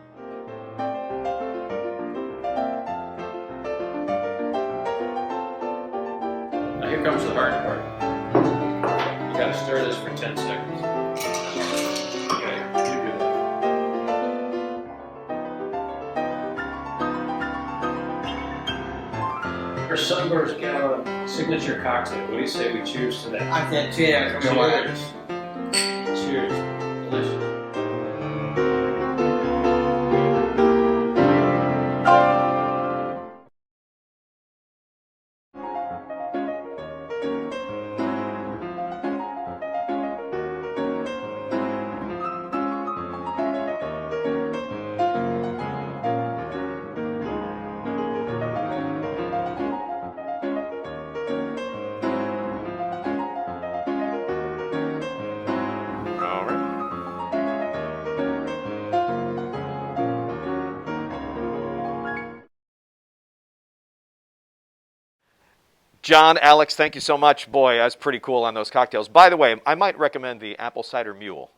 Now here comes the hard part. You got to stir this for 10 seconds. Okay, you do that. Our Sunburst Gala signature cocktail. What do you say we cheers to that? I said cheers. Cheers. Cheers. Delicious. John, Alex, thank you so much. Boy, that's pretty cool on those cocktails. By the way, I might recommend the Apple Cider Mule,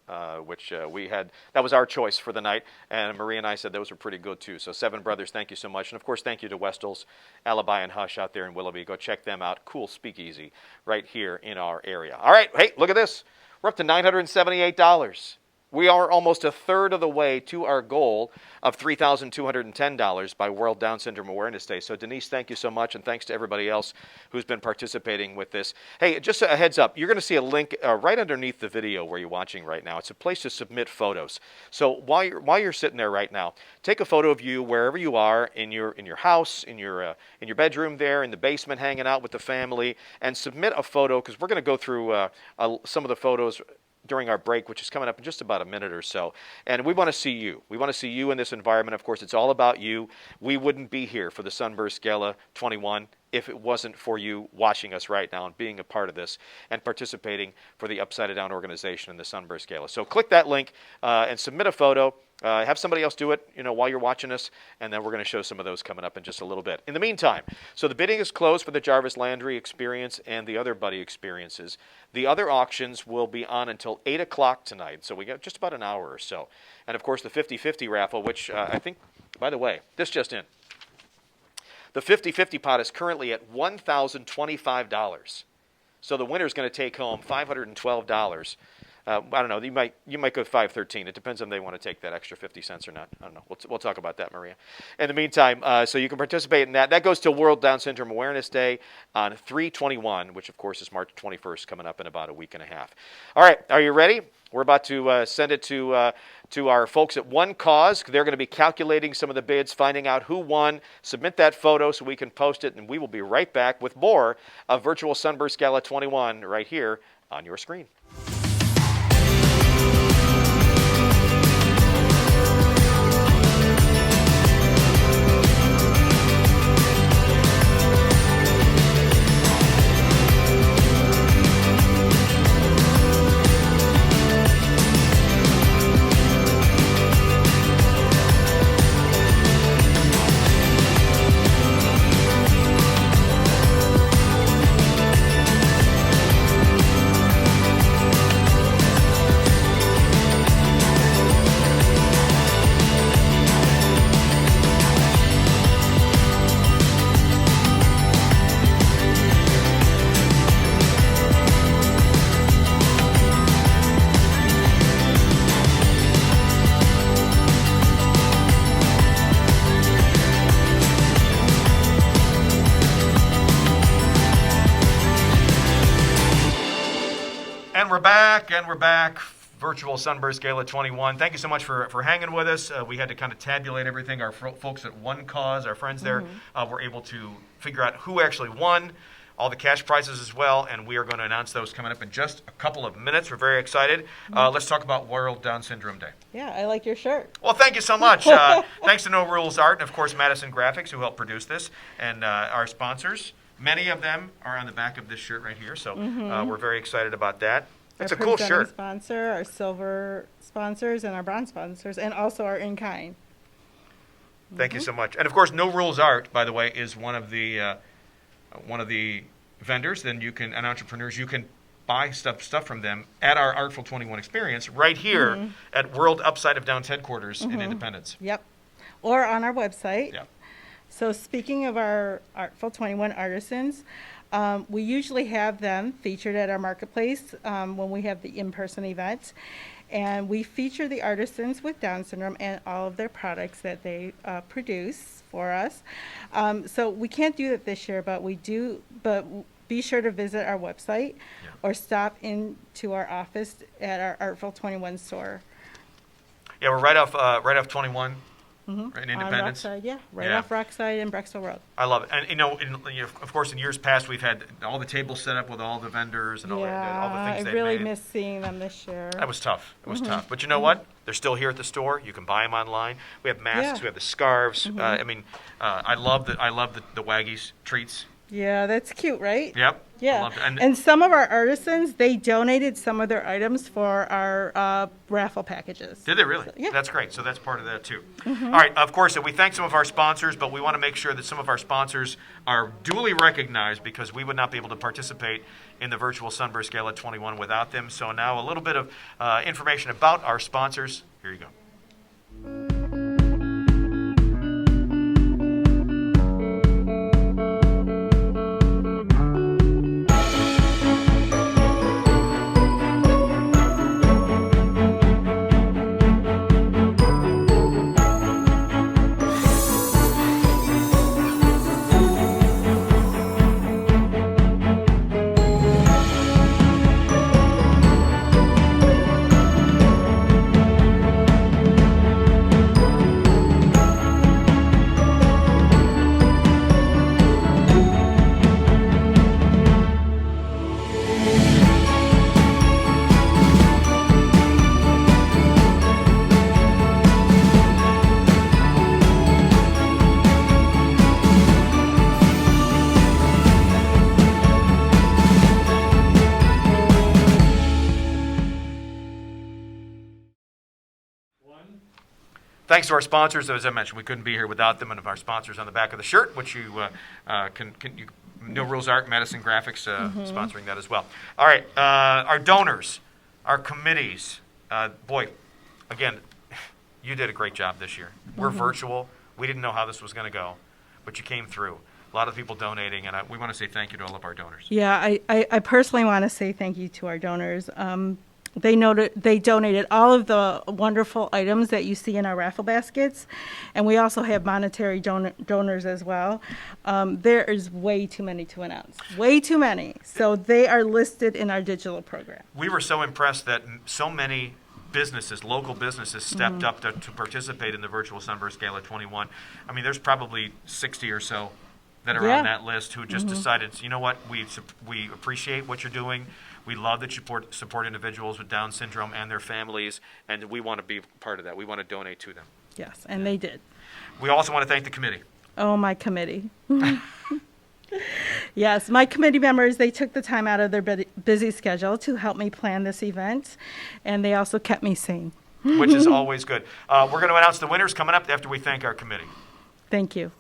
which we had. That was our choice for the night, and Marie and I said those were pretty good too. So Seven Brothers, thank you so much. And of course, thank you to Westall's, Alibi, and Hush out there in Willoughby. Go check them out. Cool speakeasy right here in our area. All right, hey, look at this. We're up to $978. We are almost a third of the way to our goal of $3,210 by World Down Syndrome Awareness Day. So, Denise, thank you so much, and thanks to everybody else who's been participating with this. Hey, just a heads up, you're going to see a link right underneath the video where you're watching right now. It's a place to submit photos. So while you're sitting there right now, take a photo of you wherever you are, in your house, in your bedroom there, in the basement, hanging out with the family, and submit a photo, because we're going to go through some of the photos during our break, which is coming up in just about a minute or so. And we want to see you. We want to see you in this environment. Of course, it's all about you. We wouldn't be here for the Sunburst Gala 21 if it wasn't for you watching us right now and being a part of this and participating for the Upside Down organization in the Sunburst Gala. So click that link and submit a photo. Have somebody else do it, while you're watching us, and then we're going to show some of those coming up in just a little bit. In the meantime, so the bidding is closed for the Jarvis Landry experience and the other Buddy experiences. The other auctions will be on until 8 o'clock tonight, so we got just about an hour or so. And, of course, the 50-50 raffle, which I think, by the way, this just in. The 50-50 pot is currently at $1,025. So the winner is going to take home $512. I don't know. You might go $513. It depends on if they want to take that extra 50 cents or not. I don't know. We'll talk about that, Maria. In the meantime, so you can participate in that. That goes to World Down Syndrome Awareness Day on 3/21, which of course is March 21st, coming up in about a week and a half. All right, are you ready? We're about to send it to our folks at One Cause. They're going to be calculating some of the bids, finding out who won. Submit that photo so we can post it, and we will be right back with more of Virtual Sunburst Gala 21 right here on your screen. And we're back. Virtual Sunburst Gala 21. Thank you so much for hanging with us. We had to kind of tabulate everything. Our folks at One Cause, our friends there, were able to figure out who actually won, all the cash prizes as well, and we are going to announce those coming up in just a couple of minutes. We're very excited. Let's talk about World Down Syndrome Day. Yeah, I like your shirt. Well, thank you so much. Thanks to No Rules Art and, of course, Madison Graphics, who helped produce this, and our sponsors. Many of them are on the back of this shirt right here, so we're very excited about that. It's a cool shirt. Sponsor, our silver sponsors, and our bronze sponsors, and also our in-kind. Thank you so much. And of course, No Rules Art, by the way, is one of the vendors. Then and entrepreneurs, you can buy stuff from them at our Artful 21 experience right here at World Upside of Down's headquarters in Independence. Yep. Or on our website. Yep. So speaking of our Artful 21 artisans, we usually have them featured at our marketplace when we have the in-person events. And we feature the artisans with Down syndrome and all of their products that they produce for us. So we can't do that this year, but we do. But be sure to visit our website or stop into our office at our Artful 21 store. Yeah, we're right off 21. Right in Independence. On Rockside, right off Rockside and Brexville Road. I love it. And, of course, in years past, we've had all the tables set up with all the vendors and all the things they've made. I really miss seeing them this year. That was tough. It was tough. But you know what? They're still here at the store. You can buy them online. We have masks. We have the scarves. I love the Waggies treats. Yeah, that's cute, right? Yep. I Yeah. loved it. And some of our artisans, they donated some of their items for our raffle packages. Did they really? Yeah. That's great. So that's part of that too. Mhm. All right. Of course, we thank some of our sponsors, but we want to make sure that some of our sponsors are duly recognized because we would not be able to participate in the virtual Sunburst Gala 21 without them. So now a little bit of information about our sponsors. Here you go. Thanks to our sponsors. As I mentioned, we couldn't be here without them, and of our sponsors on the back of the shirt, which you No Rules Art, Medicine Graphics, sponsoring that as well. All right, our donors, our committees. Boy, again, you did a great job this year. We're virtual. We didn't know how this was going to go, but you came through. A lot of people donating, and we want to say thank you to all of our donors. Yeah, I personally want to say thank you to our donors. They donated all of the wonderful items that you see in our raffle baskets, and we also have monetary donors as well. There is way too many to announce, way too many. So they are listed in our digital program. We were so impressed that so many businesses, local businesses, stepped up to participate in the virtual Sunburst Gala 21. I mean, there's probably 60 or so that are on that list who just decided, you know what, we appreciate what you're doing. We love that you support individuals with Down syndrome and their families, and we want to be part of that. We want to donate to them. Yes, and they did. We also want to thank the committee. Oh, my committee. Yes, my committee members, they took the time out of their busy schedule to help me plan this event, and they also kept me sane. Which is always good. We're going to announce the winners coming up after we thank our committee. Thank you.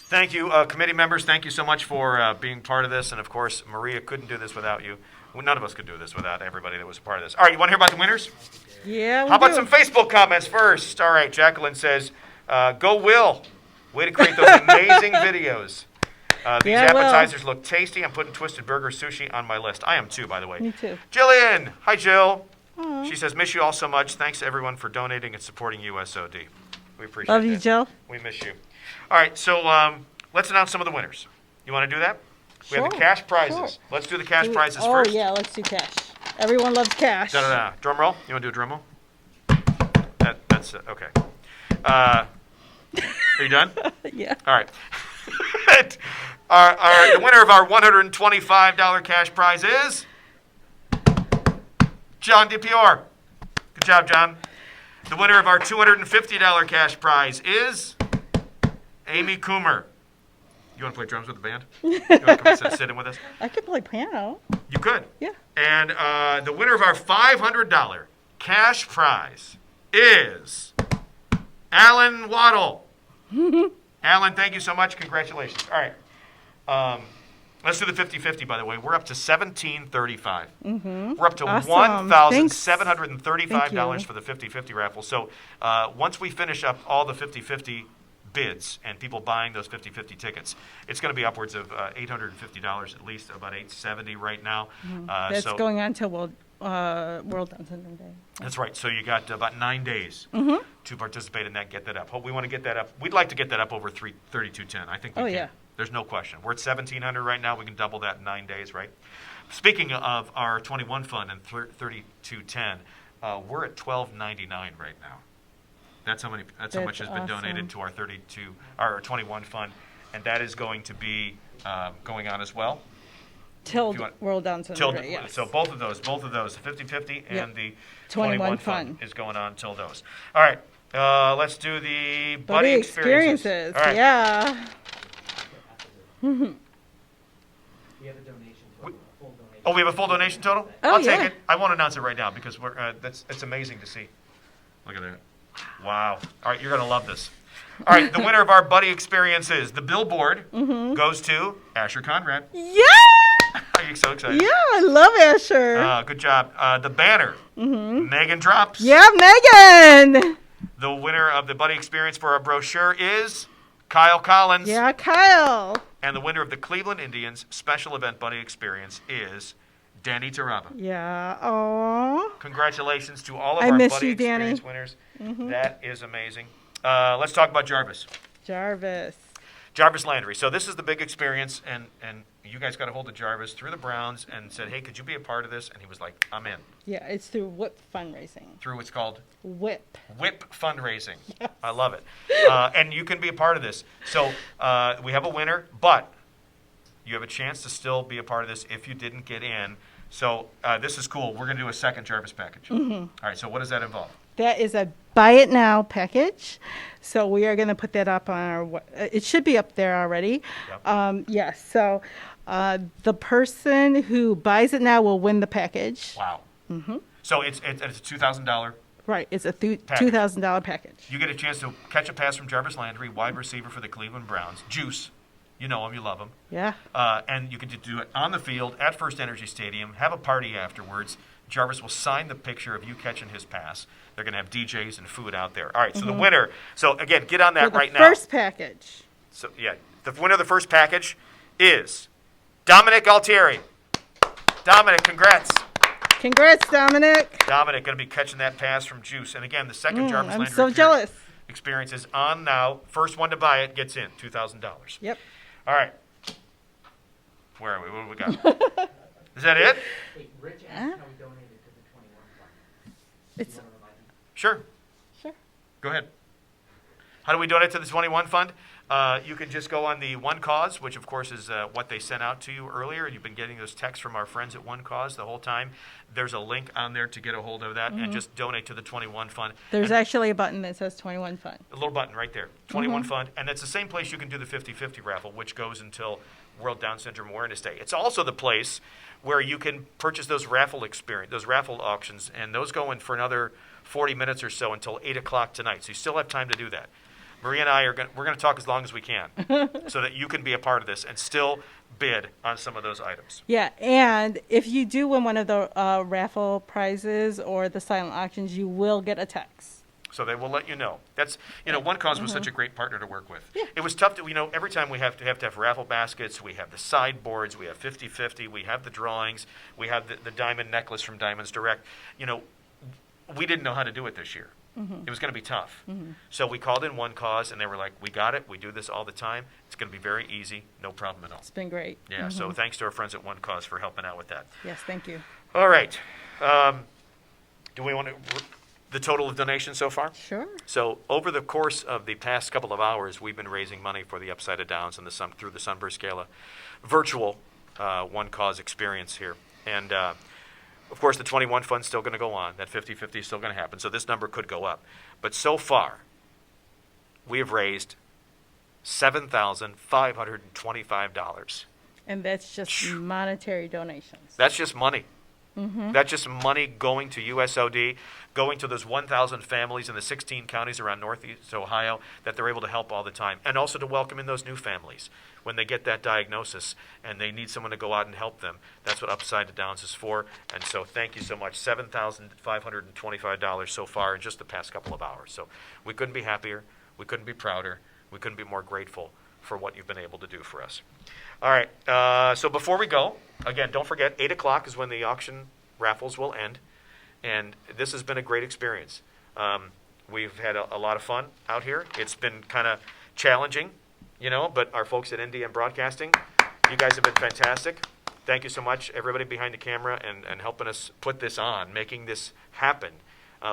Thank you, committee members. Thank you so much for being part of this. And, of course, Maria couldn't do this without you. Well, none of us could do this without everybody that was a part of this. All right, you want to hear about the winners? Yeah, How about some Facebook comments first? All right, Jacqueline says, go Will. Way to create those amazing videos. These appetizers look tasty. I'm putting Twisted Burger Sushi on my list. I am too, by the way. Me too. Jillian. Hi, Jill. Aww. She says, miss you all so much. Thanks to everyone for donating and supporting USOD. We appreciate it. Love you, Jill. We miss you. All right, so let's announce some of the winners. You want to do that? We have the cash prizes. Sure. Let's do the cash prizes first. Oh, yeah, let's do cash. Everyone loves cash. Da-da-da. Drum roll. You want to do a drum roll? That's okay. Are you done? Yeah. All right. The winner of our $125 cash prize is John DiPiore. Good job, John. The winner of our $250 cash prize is Amy Coomer. You want to play drums with the band? You want to come and sit in with us? I could play piano. You could. Yeah. And the winner of our $500 cash prize is Alan Waddle. Alan, thank you so much. Congratulations. All right. Let's do the 50-50, by the way. We're up to $1,735. We're up to Awesome. $1,735 for the 50-50 raffle. So once we finish up all the 50-50 bids and people buying those 50-50 tickets, it's going to be upwards of $850 at least, about $870 right now. That's going on till World Down Syndrome Day. That's right. So you got about 9 days to participate in that, get that up. Hope we want to get that up. We'd like to get that up over 3210. I think we can. Yeah. There's no question. We're at 1,700 right now. We can double that in 9 days, right? Speaking of our 21 fund and 3210, we're at 1299 right now. That's how much has been donated to our 21 fund, and that is going to be going on as well. Till World Down Syndrome Day, yes. So both of those, the 50-50 and the 21 fund is going on till those. All right, let's do the buddy experiences. All right. Yeah. We have a donation total, a full donation. Oh, we have a full donation total? Oh, I'll take it. I won't announce it right now because it's amazing to see. Look at that. Wow. All right, you're going to love this. All right, the winner of our buddy experiences, the billboard, goes to Asher Conrad. Yeah! Are you so excited? Yeah, I love Asher. Good job. The banner, Megan Drops. Yeah, Megan! The winner of the buddy experience for our brochure is Kyle Collins. Yeah, Kyle. And the winner of the Cleveland Indians special event buddy experience is Danny Taraba. Yeah. Aww. Congratulations to all of our buddy Danny. experience winners. That is amazing. Let's talk about Jarvis. Jarvis Landry. So this is the big experience, and you guys got a hold of Jarvis through the Browns and said, hey, could you be a part of this? And he was like, I'm in. Yeah, it's through WHIP fundraising. Through what's called? WHIP. WHIP fundraising. Yes. I love it. And you can be a part of this. So we have a winner, but you have a chance to still be a part of this if you didn't get in. So this is cool. We're going to do a second Jarvis package. All right, so what does that involve? That is a Buy It Now package. So we are going to put that up on our, it should be up there already. Yep. Yes, so the person who buys it now will win the package. Wow. So it's a $2,000. Right, it's a $2,000 package. You get a chance to catch a pass from Jarvis Landry, wide receiver for the Cleveland Browns. Juice. You know him, you love him. Yeah. And you can do it on the field at First Energy Stadium, have a party afterwards. Jarvis will sign the picture of you catching his pass. They're going to have DJs and food out there. All right, so the winner. So, again, get on that right now. First package. So, yeah, the winner of the first package is Dominic Altieri. Dominic, congrats. Congrats, Dominic. Dominic going to be catching that pass from Juice. And, again, the second Jarvis Landry I'm so jealous. Experience is on now. First one to buy it gets in, $2,000. Yep. All right. Where are we? What do we got? Is that it? Hey, Rich asked how we donated to the 21 fund. It's Sure. Sure. Go ahead. How do we donate to the 21 fund? You can just go on the One Cause, which of course is what they sent out to you earlier. You've been getting those texts from our friends at One Cause the whole time. There's a link on there to get a hold of that and just donate to the 21 fund. There's actually a button that says 21 fund. A little button right there, 21 fund. And that's the same place you can do the 50-50 raffle, which goes until World Down Syndrome Awareness Day. It's also the place where you can purchase those raffle auctions, and those go in for another 40 minutes or so until 8 o'clock tonight. So you still have time to do that. Maria and I we're going to talk as long as we can so that you can be a part of this and still bid on some of those items. Yeah, and if you do win one of the raffle prizes or the silent auctions, you will get a text. So they will let you know. That's, One Cause was such a great partner to work with. Yeah. It was tough to, every time we have to have raffle baskets, we have the sideboards, we have 50-50, we have the drawings, we have the diamond necklace from Diamonds Direct. We didn't know how to do it this year. It was going to be tough. So we called in One Cause, and they were like, we got it. We do this all the time. It's going to be very easy. No problem at all. It's been great. Yeah, so thanks to our friends at One Cause for helping out with that. Yes, thank you. All right. Do we want to... The total of donations so far? Sure. So over the course of the past couple of hours, we've been raising money for the Upside of Downs and through the Sunburst Gala virtual One Cause experience here. And, of course, the 21 fund's still going to go on. That 50-50 is still going to happen. So this number could go up. But so far, we have raised $7,525. And that's just monetary donations. That's just money. Mm-hmm. That's just money going to USOD, going to those 1,000 families in the 16 counties around Northeast Ohio that they're able to help all the time. And also to welcome in those new families when they get that diagnosis and they need someone to go out and help them. That's what Upside Downs is for. And so thank you so much. $7,525 so far in just the past couple of hours. So we couldn't be happier. We couldn't be prouder. We couldn't be more grateful for what you've been able to do for us. All right, so before we go, again, don't forget, 8 o'clock is when the auction raffles will end, and this has been a great experience. We've had a lot of fun out here. It's been kind of challenging, but our folks at NDM Broadcasting, you guys have been fantastic. Thank you so much, everybody behind the camera and helping us put this on, making this happen.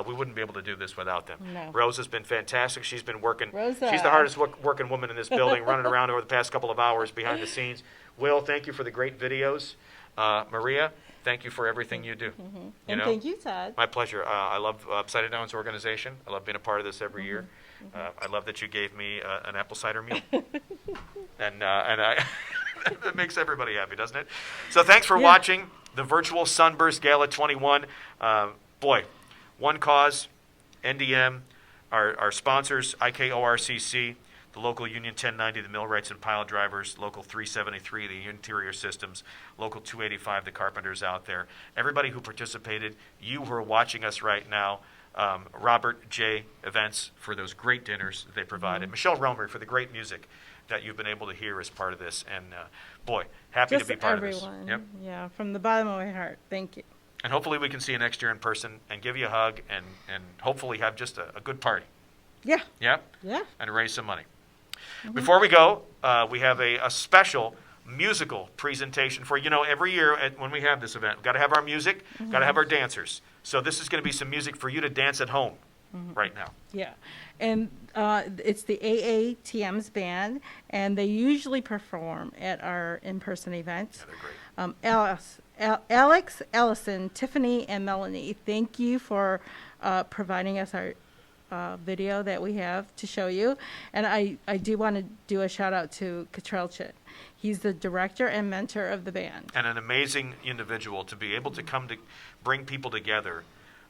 We wouldn't be able to do this without them. No. Rose has been fantastic. She's been working. Rosa. She's the hardest working woman in this building, running around over the past couple of hours behind the scenes. Will, thank you for the great videos. Maria, thank you for everything you do. Mm-hmm. And thank you, Todd. My pleasure. I love Upside Down's organization. I love being a part of this every year. I love that you gave me an apple cider meal. and I that makes everybody happy, doesn't it? So thanks for watching the virtual Sunburst Gala 21. Boy, One Cause, NDM, our sponsors, IKORCC, the local Union 1090, the Millwrights and Pile Drivers, local 373, the Interior Systems, local 285, the Carpenters out there. Everybody who participated, you who are watching us right now, Robert J. Events for those great dinners that they provided, Michelle Romer for the great music that you've been able to hear as part of this. And boy, happy Just to be part everyone. of this. Yep. Yeah, from the bottom of my heart. Thank you. And hopefully we can see you next year in person and give you a hug and hopefully have just a good party. Yeah. Yeah? Yeah. And raise some money. Before we go, we have a special musical presentation for you. Every year when we have this event, we've got to have our music, got to have our dancers. So this is going to be some music for you to dance at home right now. Yeah. And it's the AATM's band, and they usually perform at our in-person events. Yeah, they're great. Alex, Ellison, Tiffany, and Melanie, thank you for providing us our video that we have to show you. And I do want to do a shout out to Katrelchit. He's the director and mentor of the band. And an amazing individual to be able to come to bring people together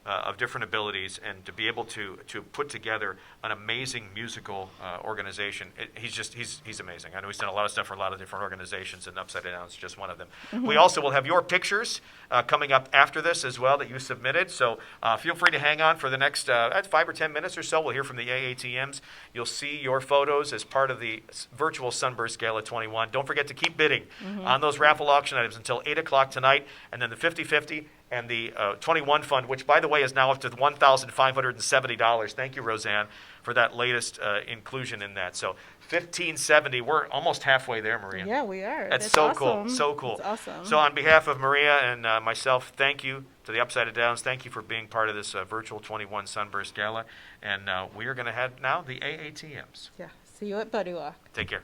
of different abilities and to be able to put together an amazing musical organization. He's amazing. I know he's done a lot of stuff for a lot of different organizations, and Upside Down is just one of them. We also will have your pictures coming up after this as well that you submitted. So feel free to hang on for the next 5 or 10 minutes or so. We'll hear from the AATMs. You'll see your photos as part of the virtual Sunburst Gala 21. Don't forget to keep bidding on those raffle auction items until 8 o'clock tonight, and then the 50/50 and the 21 fund, which, by the way, is now up to $1,570. Thank you, Roseanne, for that latest inclusion in that. So $1,570. We're almost halfway there, Maria. Yeah, we are. That's so awesome. cool. So cool. That's awesome. So on behalf of Maria and myself, thank you to the Upside Downs. Thank you for being part of this virtual 21 Sunburst Gala. And we are going to have now the AATMs. Yeah. See you at Buddy Walk. Take care.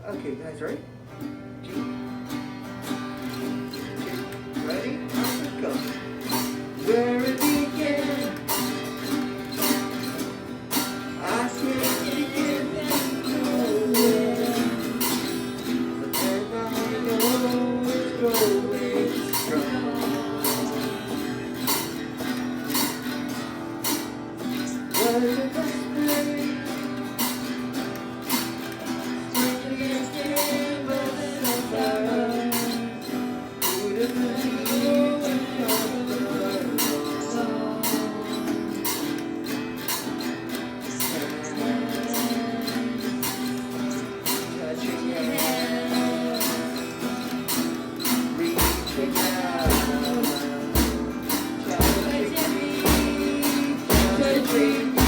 Okay, guys, ready? Ready? Let's go. Where it began, I can't begin nowhere. But I know it's going strong. Was the best place. Take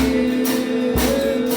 you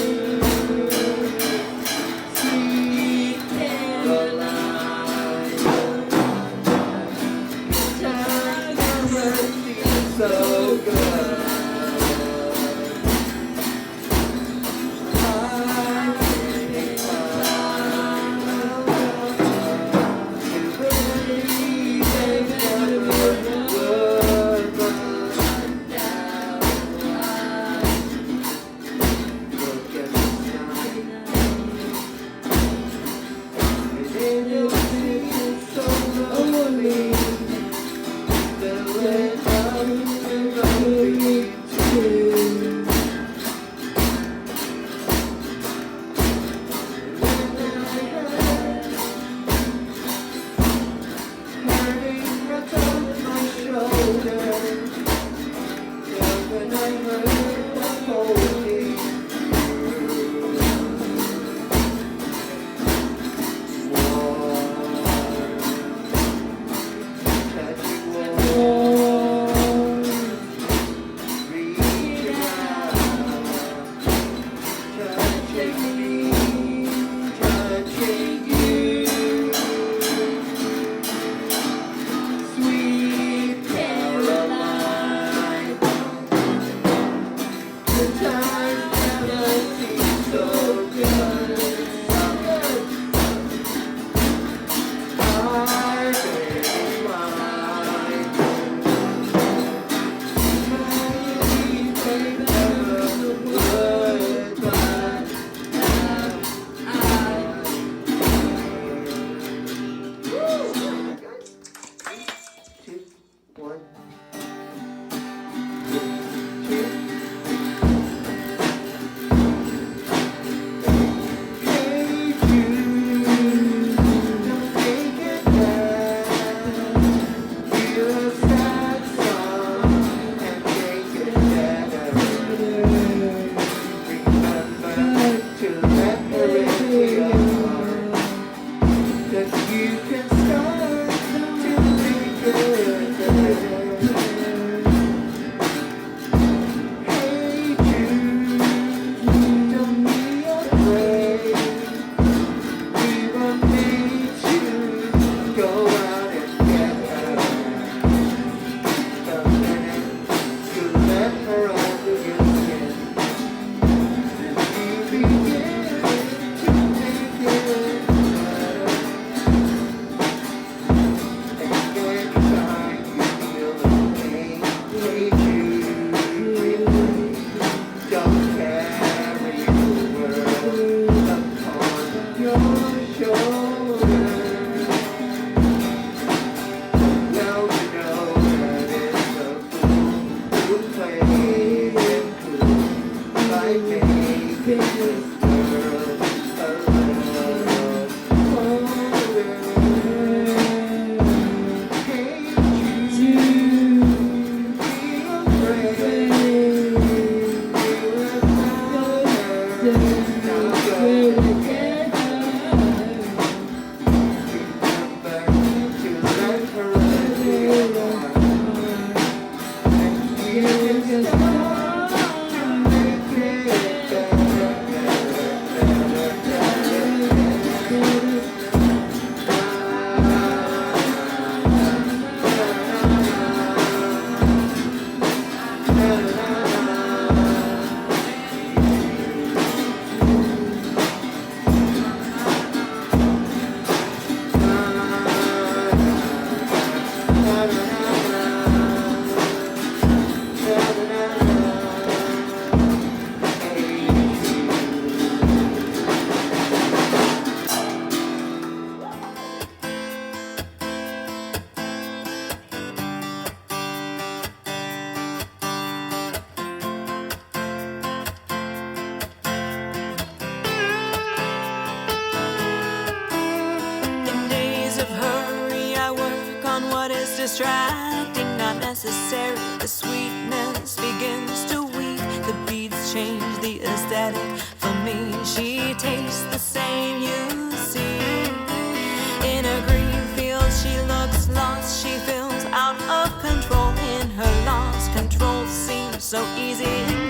Distracting, not necessary. The sweetness begins to weep. The beats change the aesthetic. For me, she tastes the same, you see. In a green field, she looks lost. She feels out of control. In her lost control seems so easy.